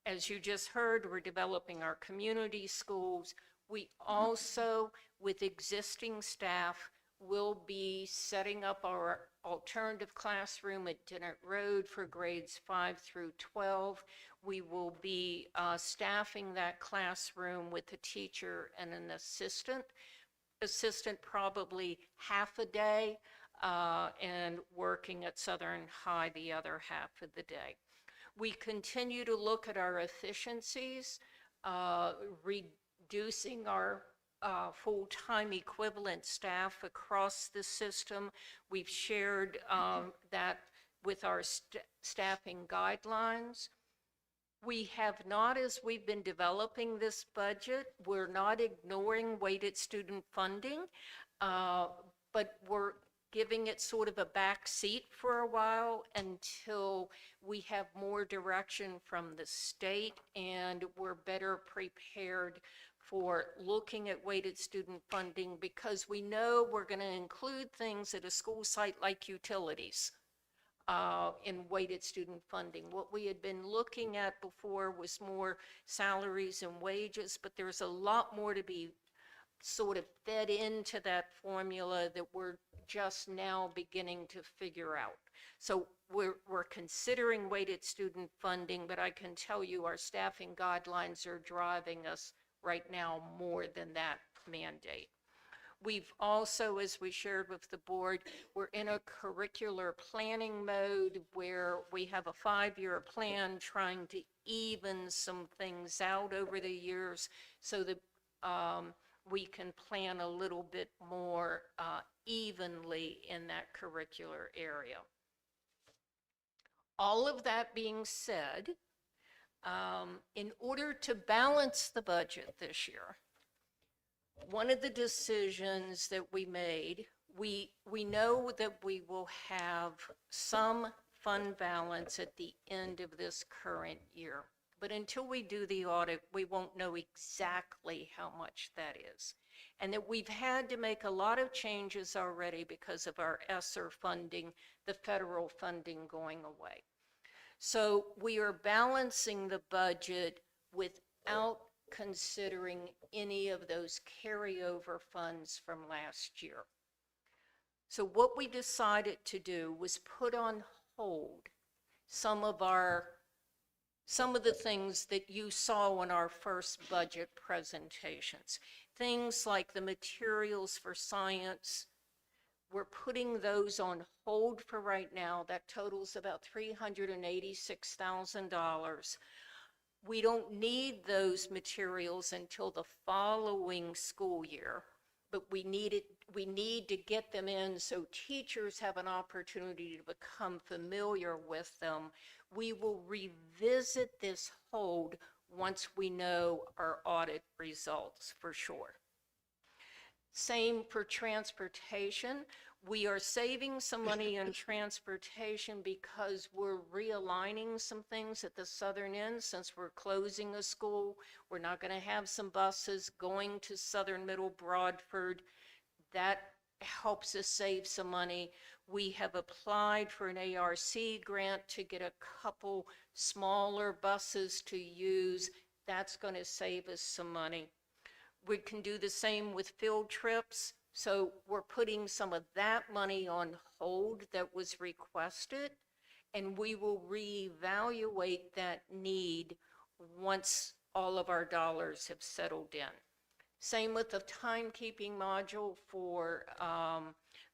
Speaker 4: As you just heard, we're developing our community schools. We also, with existing staff, will be setting up our alternative classroom at Dennett Road for grades 5 through 12. We will be staffing that classroom with a teacher and an assistant probably half a day, and working at Southern High the other half of the day. We continue to look at our efficiencies, reducing our full-time equivalent staff across the system. We've shared that with our staffing guidelines. We have not, as we've been developing this budget, we're not ignoring weighted student funding, but we're giving it sort of a back seat for a while until we have more direction from the state and we're better prepared for looking at weighted student funding, because we know we're going to include things at a school site like utilities in weighted student funding. What we had been looking at before was more salaries and wages, but there's a lot more to be sort of fed into that formula that we're just now beginning to figure out. So we're considering weighted student funding, but I can tell you our staffing guidelines are driving us right now more than that mandate. We've also, as we shared with the board, we're in a curricular planning mode where we have a 5-year plan trying to even some things out over the years so that we can plan a little bit more evenly in that curricular area. All of that being said, in order to balance the budget this year, one of the decisions that we made, we know that we will have some fund balance at the end of this current year. But until we do the audit, we won't know exactly how much that is. And that we've had to make a lot of changes already because of our ESSER funding, the federal funding going away. So we are balancing the budget without considering any of those carryover funds from last year. So what we decided to do was put on hold some of the things that you saw in our first budget presentations. Things like the materials for science, we're putting those on hold for right now. That totals about $386,000. We don't need those materials until the following school year, but we need to get them in so teachers have an opportunity to become familiar with them. We will revisit this hold once we know our audit results for sure. Same for transportation. We are saving some money in transportation because we're realigning some things at the southern end. Since we're closing a school, we're not going to have some buses going to Southern Middle Broadford. that helps us save some money. We have applied for an ARC grant to get a couple smaller buses to use. That's going to save us some money. We can do the same with field trips. So we're putting some of that money on hold that was requested, and we will reevaluate that need once all of our dollars have settled in. Same with the timekeeping module for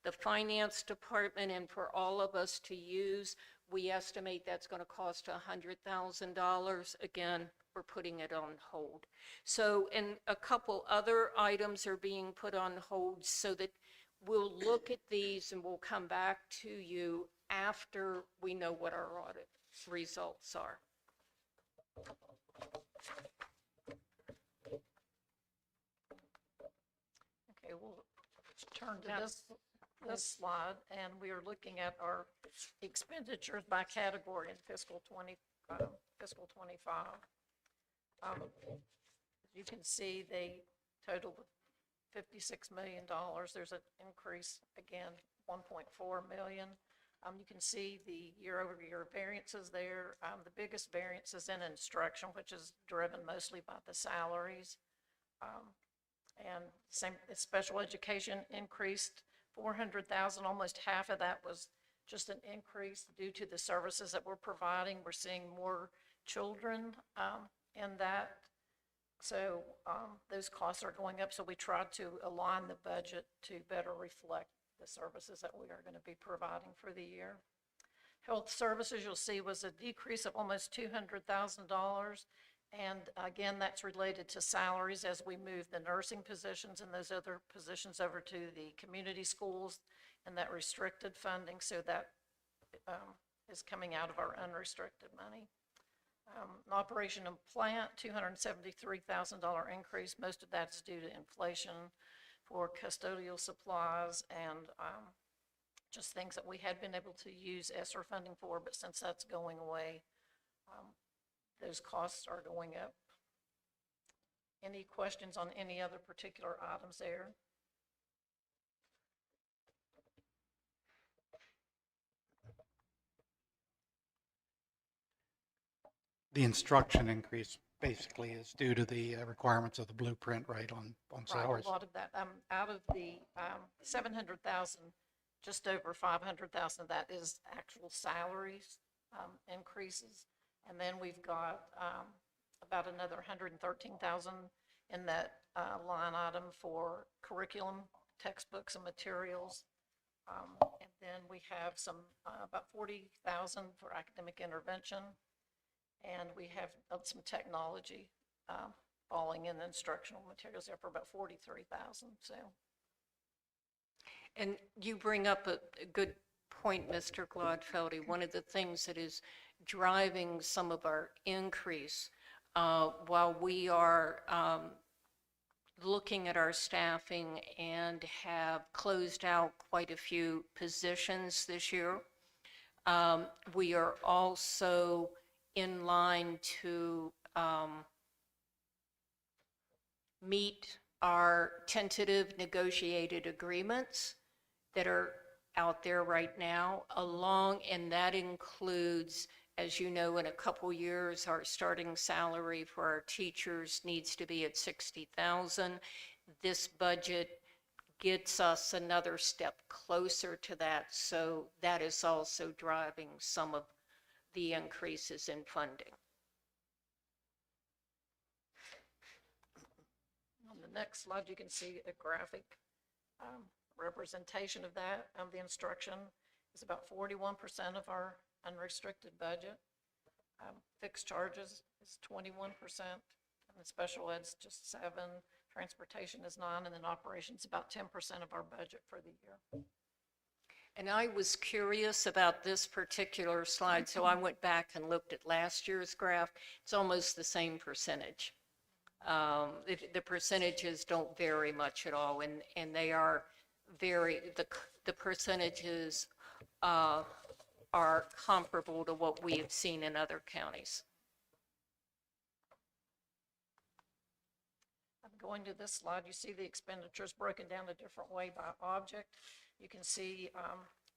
Speaker 4: the finance department and for all of us to use. We estimate that's going to cost $100,000. Again, we're putting it on hold. So, and a couple other items are being put on hold so that we'll look at these and we'll come back to you after we know what our audit results are.
Speaker 18: Okay, we'll turn to this slide, and we are looking at our expenditures by category in fiscal 25. You can see they total $56 million. There's an increase, again, 1.4 million. You can see the year-over-year variances there. The biggest variance is in instruction, which is driven mostly by the salaries. And same, special education increased 400,000. Almost half of that was just an increase due to the services that we're providing. We're seeing more children in that. So those costs are going up. So we tried to align the budget to better reflect the services that we are going to be providing for the year. Health services, you'll see, was a decrease of almost $200,000. And again, that's related to salaries as we move the nursing positions and those other positions over to the community schools and that restricted funding. So that is coming out of our unrestricted money. An operation and plant, $273,000 increase. Most of that is due to inflation for custodial supplies and just things that we had been able to use ESSER funding for, but since that's going away, those costs are going up. Any questions on any other particular items there?
Speaker 16: The instruction increase basically is due to the requirements of the blueprint, right, on salaries.
Speaker 18: Right, a lot of that. Out of the 700,000, just over 500,000 of that is actual salaries increases. And then we've got about another 113,000 in that line item for curriculum, textbooks, and materials. And then we have some about 40,000 for academic intervention. And we have some technology falling in instructional materials there for about 43,000. So,
Speaker 4: and you bring up a good point, Mr. Glodfeldy. One of the things that is driving some of our increase while we are looking at our staffing and have closed out quite a few positions this year, we are also in line to meet our tentative negotiated agreements that are out there right now, and that includes, as you know, in a couple years, our starting salary for our teachers needs to be at $60,000. This budget gets us another step closer to that, so that is also driving some of the increases in funding.
Speaker 18: On the next slide, you can see a graphic representation of that. The instruction is about 41% of our unrestricted budget. Fixed charges is 21%, and the special ed's just 7%. Transportation is 9%, and then operations about 10% of our budget for the year.
Speaker 4: And I was curious about this particular slide, so I went back and looked at last year's graph. It's almost the same percentage. The percentages don't vary much at all, and they are the percentages are comparable to what we have seen in other counties.
Speaker 18: going to this slide, you see the expenditures broken down a different way by object. You can see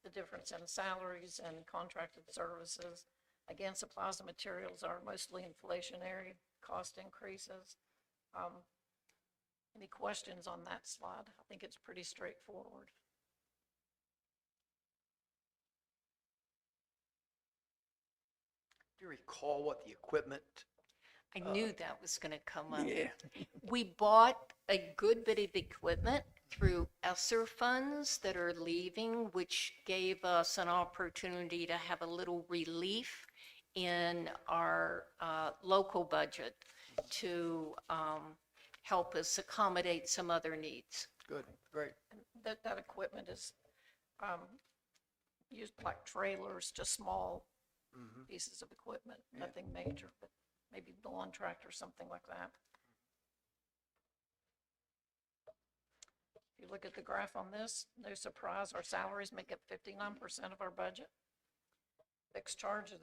Speaker 18: the difference in salaries and contracted services. Again, supplies and materials are mostly inflationary cost increases. Any questions on that slide? I think it's pretty straightforward.
Speaker 17: Do you recall what the equipment?
Speaker 4: I knew that was going to come up.
Speaker 17: Yeah.
Speaker 4: We bought a good bit of equipment through ESSER funds that are leaving, which gave us an opportunity to have a little relief in our local budget to help us accommodate some other needs.
Speaker 17: Good, great.
Speaker 18: That equipment is used like trailers, just small pieces of equipment, nothing major, but maybe the lawn tractor, something like that. If you look at the graph on this, no surprise, our salaries make up 59% of our budget. Fixed charges,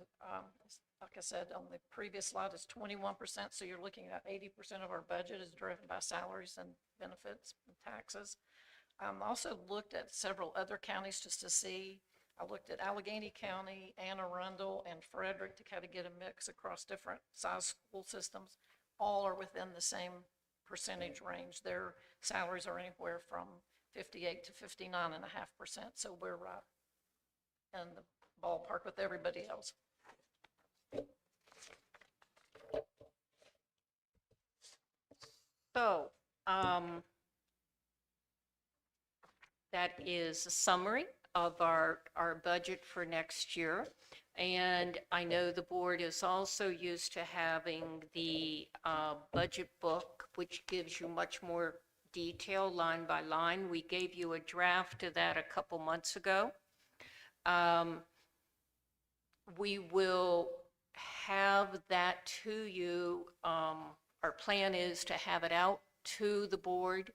Speaker 18: like I said on the previous slide, is 21%, so you're looking at 80% of our budget is driven by salaries and benefits and taxes. Also looked at several other counties just to see. I looked at Allegheny County, Anne Arundel, and Frederick to kind of get a mix across different size school systems. All are within the same percentage range. Their salaries are anywhere from 58 to 59.5%, so we're right in the ballpark with everybody else.
Speaker 4: So, that is a summary of our budget for next year. And I know the board is also used to having the budget book, which gives you much more detail line by line. We gave you a draft of that a couple months ago. We will have that to you. Our plan is to have it out to the board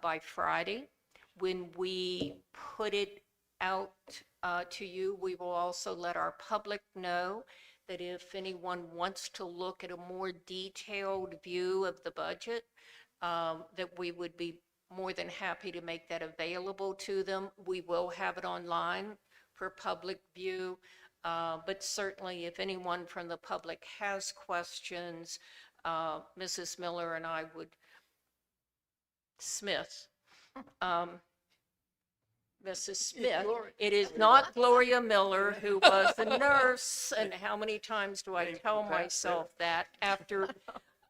Speaker 4: by Friday. When we put it out to you, we will also let our public know that if anyone wants to look at a more detailed view of the budget, that we would be more than happy to make that available to them. We will have it online for public view, but certainly if anyone from the public has questions, Mrs. Miller and I would, Mrs. Smith, it is not Gloria Miller, who was a nurse, and how many times do I tell myself that after,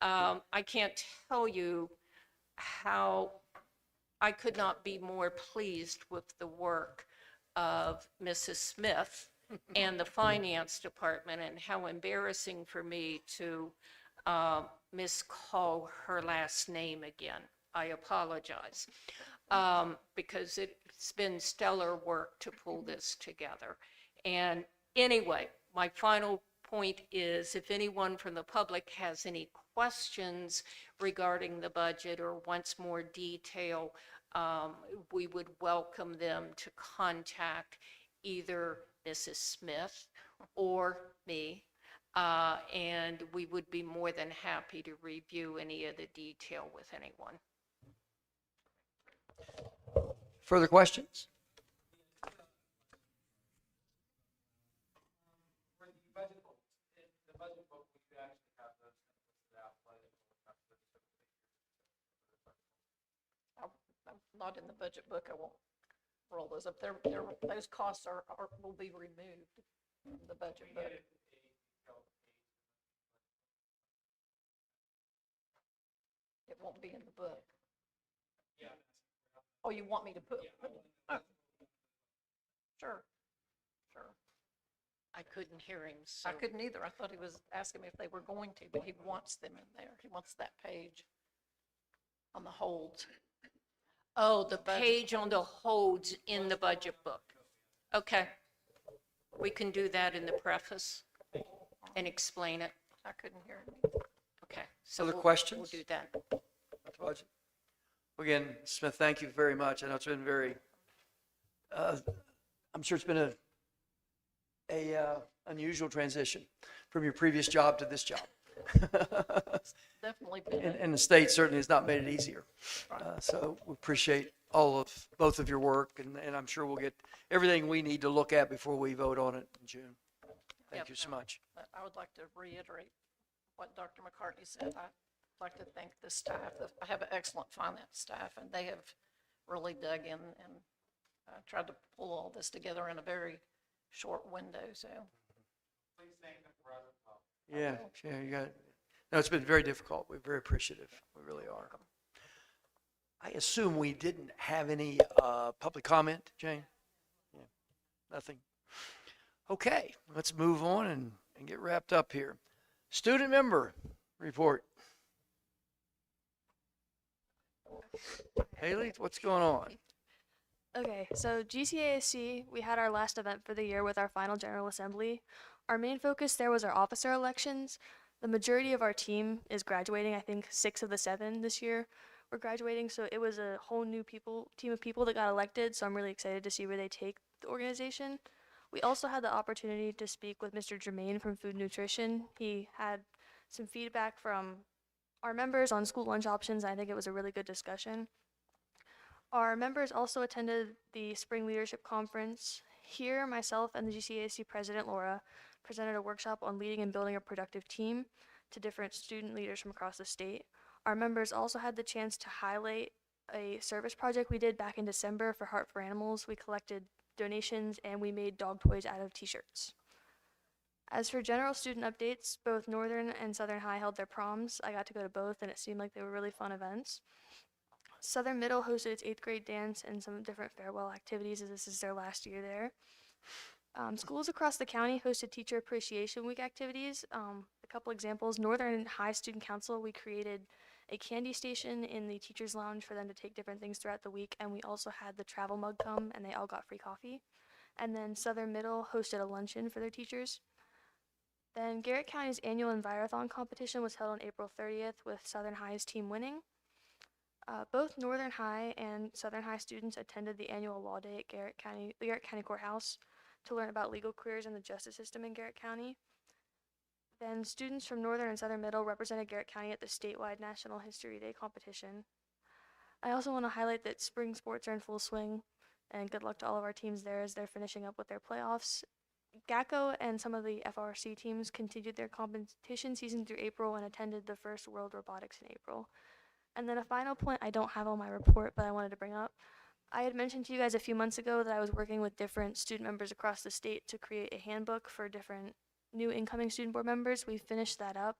Speaker 4: I can't tell you how I could not be more pleased with the work of Mrs. Smith and the finance department, and how embarrassing for me to miscall her last name again. I apologize, because it's been stellar work to pull this together. And anyway, my final point is, if anyone from the public has any questions regarding the budget or wants more detail, we would welcome them to contact either Mrs. Smith or me, and we would be more than happy to review any of the detail with anyone.
Speaker 17: Further questions?
Speaker 18: Not in the budget book. I won't roll those up. Those costs will be removed from the budget book. It won't be in the book. Oh, you want me to put? Oh. Sure.
Speaker 4: I couldn't hear him, so.
Speaker 18: I couldn't either. I thought he was asking me if they were going to, but he wants them in there. He wants that page on the holds.
Speaker 4: Oh, the page on the holds in the budget book. Okay. We can do that in the preface and explain it.
Speaker 18: I couldn't hear him.
Speaker 4: Okay. So
Speaker 17: Other
Speaker 4: we'll
Speaker 17: questions?
Speaker 4: do that.
Speaker 17: Budget. Again, Smith, thank you very much. I know it's been very, I'm sure it's been a unusual transition from your previous job to this job.
Speaker 18: Definitely been.
Speaker 1: And the state certainly has not made it easier. So we appreciate both of your work, and I'm sure we'll get everything we need to look at before we vote on it in June. Thank you so much.
Speaker 18: I would like to reiterate what Dr. McCartney said. I'd like to thank the staff. I have an excellent finance staff, and they have really dug in and tried to pull all this together in a very short window, so.
Speaker 12: Please thank them for us.
Speaker 1: Yeah, you got it. No, it's been very difficult. We're very appreciative. We really are. I assume we didn't have any public comment, Jane? Yeah, nothing. Okay, let's move on and get wrapped up here. Student member report. Haley, what's going on?
Speaker 19: Okay, so GCASC, we had our last event for the year with our final General Assembly. Our main focus there was our officer elections. The majority of our team is graduating. I think 6 of the 7 this year were graduating, so it was a whole new team of people that got elected, so I'm really excited to see where they take the organization. We also had the opportunity to speak with Mr. Germain from Food Nutrition. He had some feedback from our members on school lunch options. I think it was a really good discussion. Our members also attended the Spring Leadership Conference. Here, myself and the GCASC President, Laura, presented a workshop on leading and building a productive team to different student leaders from across the state. Our members also had the chance to highlight a service project we did back in December for Heart for Animals. We collected donations and we made dog toys out of t-shirts. As for general student updates, both Northern and Southern High held their proms. I got to go to both and it seemed like they were really fun events. Southern Middle hosted its 8th grade dance and some different farewell activities as this is their last year there. Schools across the county hosted Teacher Appreciation Week activities. A couple examples, Northern High Student Council, we created a candy station in the teacher's lounge for them to take different things throughout the week, and we also had the travel mug come and they all got free coffee. And then Southern Middle hosted a luncheon for their teachers. Then Garrett County's annual Envirothon competition was held on April 30th with Southern High's team winning. Both Northern High and Southern High students attended the annual law day at the Garrett County Courthouse to learn about legal careers in the justice system in Garrett County. Then students from Northern and Southern Middle represented Garrett County at the statewide National History Day competition. I also want to highlight that spring sports are in full swing, and good luck to all of our teams there as they're finishing up with their playoffs. GACO and some of the FRC teams continued their competition season through April and attended the first World Robotics in April. And then a final point I don't have on my report, but I wanted to bring up. I had mentioned to you guys a few months ago that I was working with different student members across the state to create a handbook for different new incoming student board members. We finished that up,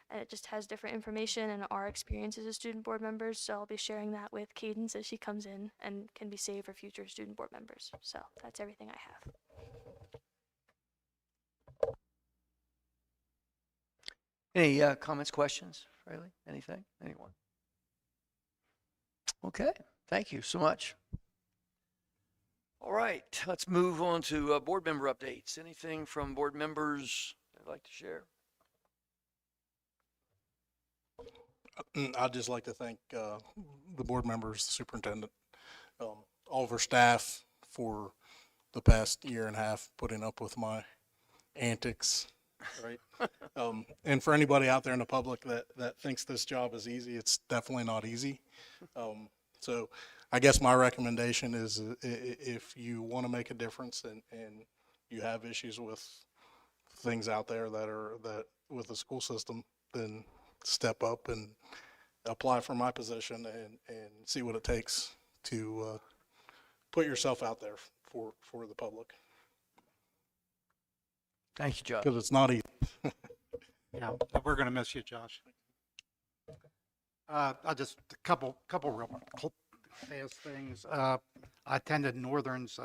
Speaker 19: and it just has different information and our experiences as student board members. So I'll be sharing that with Cadence as she comes in and can be saved for future student board members. So that's everything I have.
Speaker 1: Any comments, questions, Riley? Anything? Anyone? Okay, thank you so much. All right, let's move on to board member updates. Anything from board members they'd like to share?
Speaker 3: I'd just like to thank the board members, the superintendent, all of our staff for the past year and a half putting up with my antics, right? And for anybody out there in the public that thinks this job is easy, it's definitely not easy. So I guess my recommendation is if you want to make a difference and you have issues with things out there that with the school system, then step up and apply for my position and see what it takes to put yourself out there for the public.
Speaker 1: Thank you, Josh.
Speaker 3: Because it's not easy.
Speaker 16: Yeah, we're going to miss you, Josh. I just a couple real fast things. I attended Northern's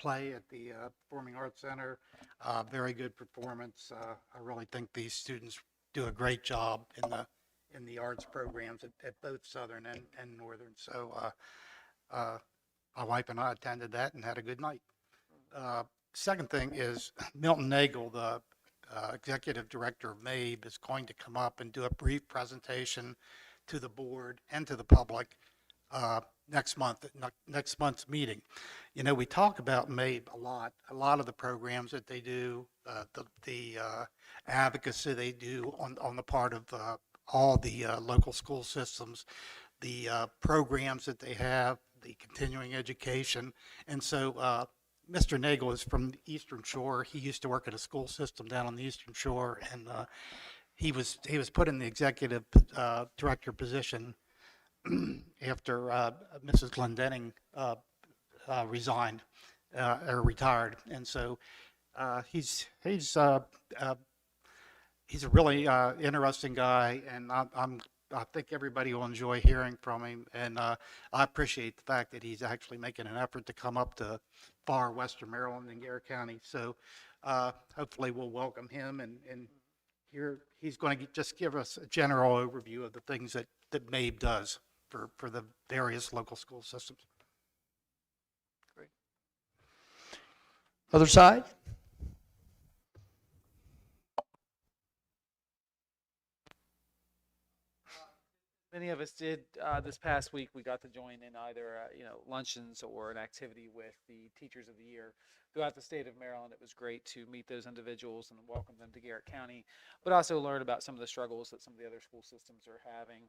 Speaker 16: play at the Performing Arts Center. Very good performance. I really think these students do a great job in the arts programs at both Southern and Northern. So my wife and I attended that and had a good night. Second thing is Milton Nagel, the executive director of MABE, is going to come up and do a brief presentation to the board and to the public next month's meeting. You know, we talk about MABE a lot of the programs that they do, the advocacy they do on the part of all the local school systems, the programs that they have, the continuing education. And so Mr. Nagel is from the Eastern Shore. He used to work at a school system down on the Eastern Shore, and he was put in the executive director position after Mrs. Glendenning resigned or retired. And so he's a really interesting guy, and I think everybody will enjoy hearing from him. And I appreciate the fact that he's actually making an effort to come up to far western Maryland and Garrett County. So hopefully we'll welcome him, and here he's going to just give us a general overview of the things that MABE does for the various local school systems.
Speaker 1: Great. Other side?
Speaker 2: Many of us did this past week. We got to join in either luncheons or an activity with the Teachers of the Year throughout the state of Maryland. It was great to meet those individuals and welcome them to Garrett County, but also learn about some of the struggles that some of the other school systems are having.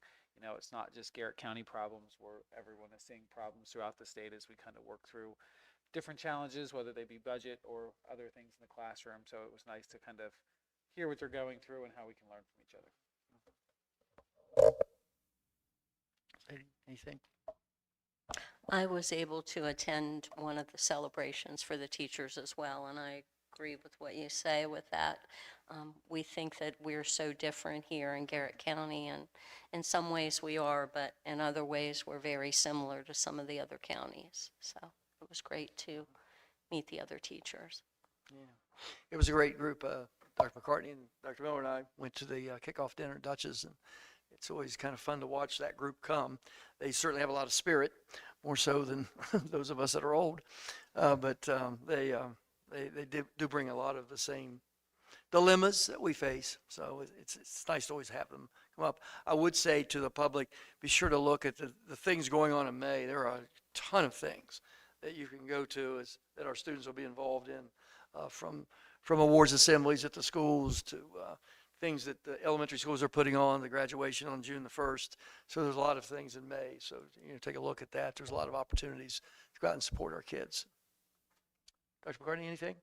Speaker 2: It's not just Garrett County problems, where everyone is seeing problems throughout the state as we kind of work through different challenges, whether they be budget or other things in the classroom. So it was nice to kind of hear what they're going through and how we can learn from each other.
Speaker 1: Anything?
Speaker 4: I was able to attend one of the celebrations for the teachers as well, and I agree with what you say with that. We think that we're so different here in Garrett County, and in some ways we are, but in other ways we're very similar to some of the other counties. So it was great to meet the other teachers.
Speaker 1: Yeah, it was a great group. Dr. McCartney and Dr. Miller and I went to the kickoff dinner at Dutch's, and it's always kind of fun to watch that group come. They certainly have a lot of spirit, more so than those of us that are old. But they do bring a lot of the same dilemmas that we face. So it's nice to always have them come up. I would say to the public, be sure to look at the things going on in May. There are a ton of things that you can go to that our students will be involved in, from awards assemblies at the schools to things that the elementary schools are putting on, the graduation on June the 1st. So there's a lot of things in May. So take a look at that. There's a lot of opportunities to go out and support our kids. Dr. McCartney, anything?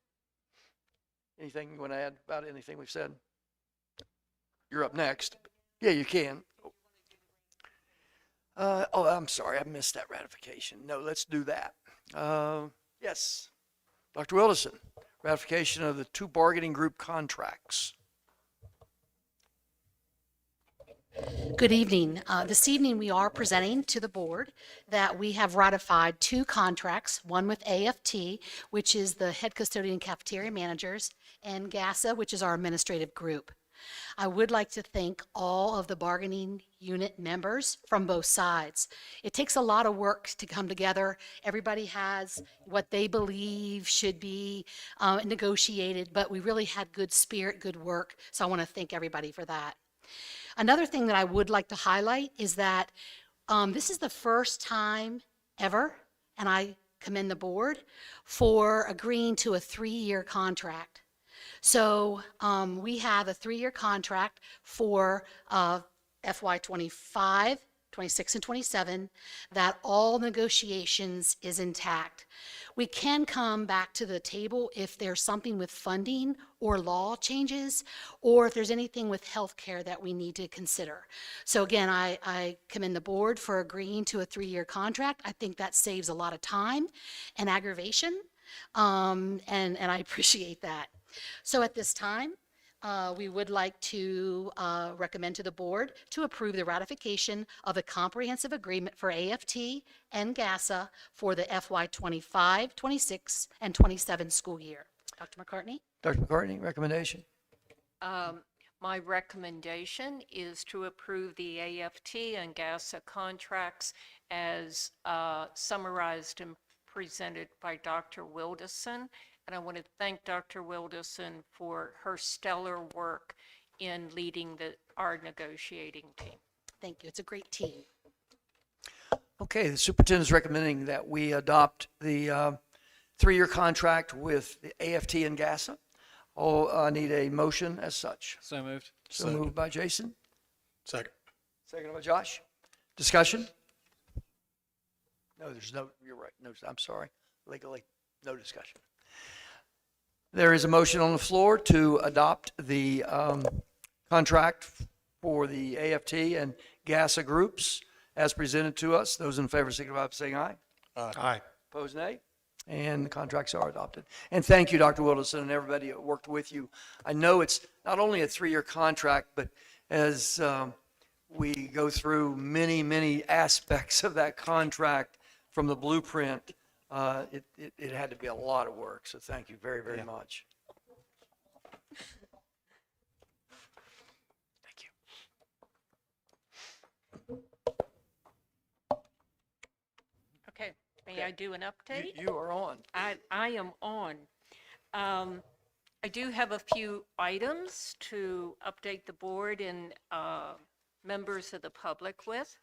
Speaker 1: Anything you want to add about anything we've said? You're up next. Yeah, you can. Oh, I'm sorry. I missed that ratification. No, let's do that. Yes. Dr. Wilderson, ratification of the 2 bargaining group contracts.
Speaker 20: Good evening. This evening we are presenting to the board that we have ratified 2 contracts, one with AFT, which is the head custodian cafeteria managers, and GASA, which is our administrative group. I would like to thank all of the bargaining unit members from both sides. It takes a lot of work to come together. Everybody has what they believe should be negotiated, but we really had good spirit, good work, so I want to thank everybody for that. Another thing that I would like to highlight is that this is the first time ever, and I commend the board for agreeing to a 3-year contract. So we have a 3-year contract for FY 25, 26, and 27, that all negotiations is intact. We can come back to the table if there's something with funding or law changes, or if there's anything with healthcare that we need to consider. So again, I commend the board for agreeing to a 3-year contract. I think that saves a lot of time and aggravation, and I appreciate that. So at this time, we would like to recommend to the board to approve the ratification of a comprehensive agreement for AFT and GASA for the FY 25, 26, and 27 school year. Dr. McCartney?
Speaker 1: Dr. McCartney, recommendation?
Speaker 4: My recommendation is to approve the AFT and GASA contracts as summarized and presented by Dr. Wilderson. And I want to thank Dr. Wilderson for her stellar work in leading our negotiating team.
Speaker 20: Thank you. It's a great team.
Speaker 1: Okay, the superintendent is recommending that we adopt the 3-year contract with the AFT and GASA. I need a motion as such.
Speaker 2: So moved.
Speaker 1: So moved by Jason,
Speaker 3: Second.
Speaker 1: second by Josh. Discussion? No, you're right. No, I'm sorry. Legally, no discussion. There is a motion on the floor to adopt the contract for the AFT and GASA groups as presented to us. Those in favor signify by saying aye.
Speaker 3: Aye.
Speaker 1: Opposed, nay. And the contracts are adopted. And thank you, Dr. Wilderson, and everybody that worked with you. I know it's not only a 3-year contract, but as we go through many, many aspects of that contract from the blueprint, it had to be a lot of work. So thank you very, very much. Thank you.
Speaker 4: Okay, may I do an update?
Speaker 1: You are on.
Speaker 4: I am on. I do have a few items to update the board and members of the public with.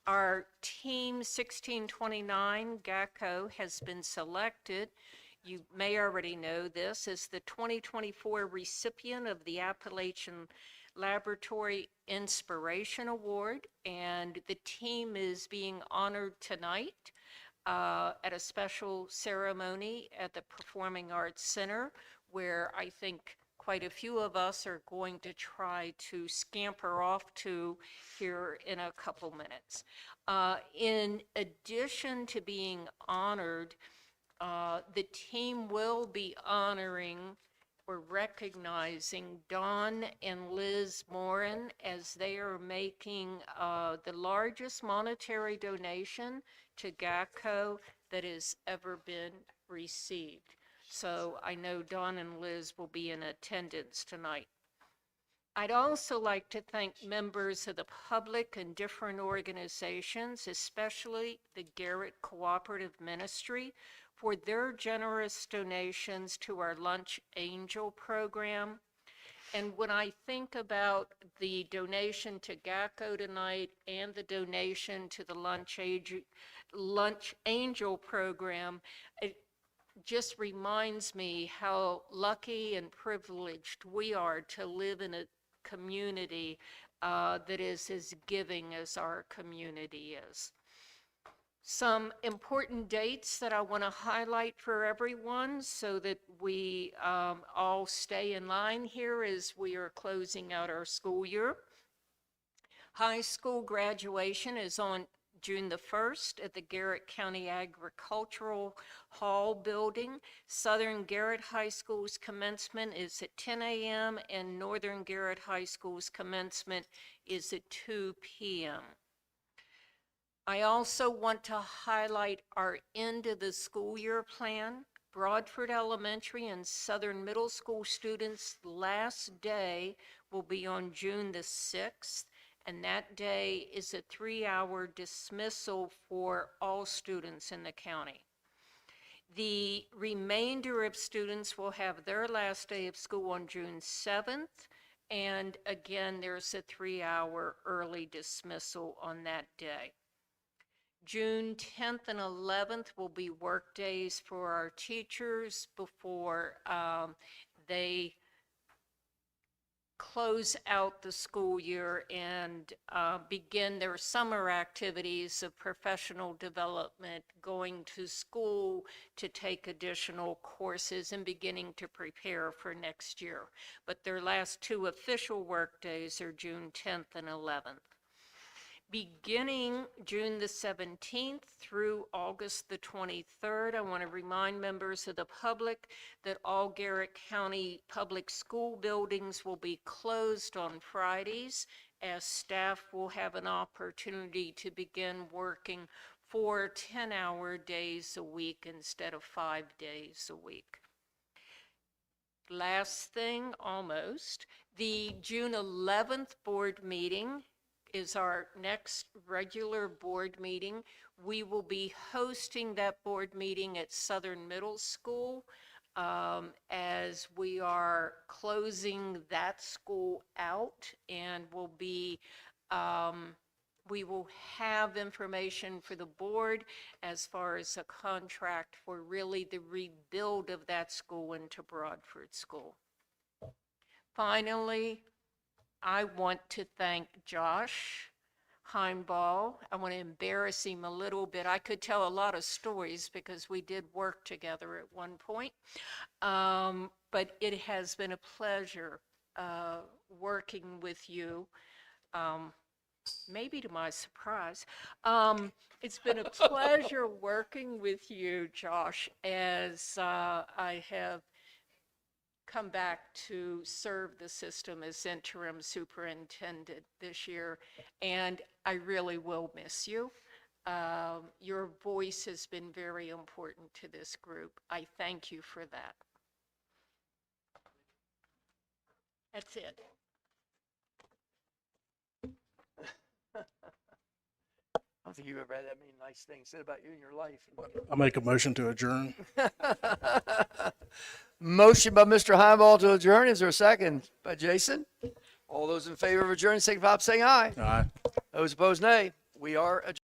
Speaker 4: Our Team 1629 GACO has been selected. You may already know this as the 2024 recipient of the Appalachian Laboratory Inspiration Award, and the team is being honored tonight at a special ceremony at the Performing Arts Center, where I think quite a few of us are going to try to scamper off to here in a couple minutes. In addition to being honored, the team will be honoring or recognizing Don and Liz Morin as they are making the largest monetary donation to GACO that has ever been received. So I know Don and Liz will be in attendance tonight. I'd also like to thank members of the public and different organizations, especially the Garrett Cooperative Ministry, for their generous donations to our Lunch Angel program. And when I think about the donation to GACO tonight and the donation to the Lunch Angel program, it just reminds me how lucky and privileged we are to live in a community that is as giving as our community is. Some important dates that I want to highlight for everyone so that we all stay in line here as we are closing out our school year. High school graduation is on June the 1st at the Garrett County Agricultural Hall building. Southern Garrett High School's commencement is at 10 a.m. and Northern Garrett High School's commencement is at 2 p.m. I also want to highlight our end of the school year plan. Broadford Elementary and Southern Middle School students' last day will be on June the 6th. And that day is a 3-hour dismissal for all students in the county. The remainder of students will have their last day of school on June 7th. And again, there's a 3-hour early dismissal on that day. June 10th and 11th will be work days for our teachers before they close out the school year and begin their summer activities of professional development, going to school to take additional courses and beginning to prepare for next year. But their last 2 official work days are June 10th and 11th. Beginning June the 17th through August the 23rd, I want to remind members of the public that all Garrett County public school buildings will be closed on Fridays, as staff will have an opportunity to begin working 4 10-hour days a week instead of 5 days a week. Last thing, almost, the June 11th board meeting is our next regular board meeting. We will be hosting that board meeting at Southern Middle School as we are closing that school out, and we will have information for the board as far as a contract for really the rebuild of that school into Broadford School. Finally, I want to thank Josh Heimball. I want to embarrass him a little bit. I could tell a lot of stories because we did work together at one point. But it has been a pleasure working with you. Maybe to my surprise. It's been a pleasure working with you, Josh, as I have come back to serve the system as interim superintendent this year, and I really will miss you. Your voice has been very important to this group. I thank you for that. That's it.
Speaker 17: I don't think you've ever had that many nice things said about you in your life.
Speaker 3: I'll make a motion to adjourn.
Speaker 17: Motion by Mr. Heimball to adjourn. Is there a second by Jason? All those in favor of adjourning, signify by saying aye.
Speaker 3: Aye.
Speaker 17: Those opposed, nay. We are adjourned.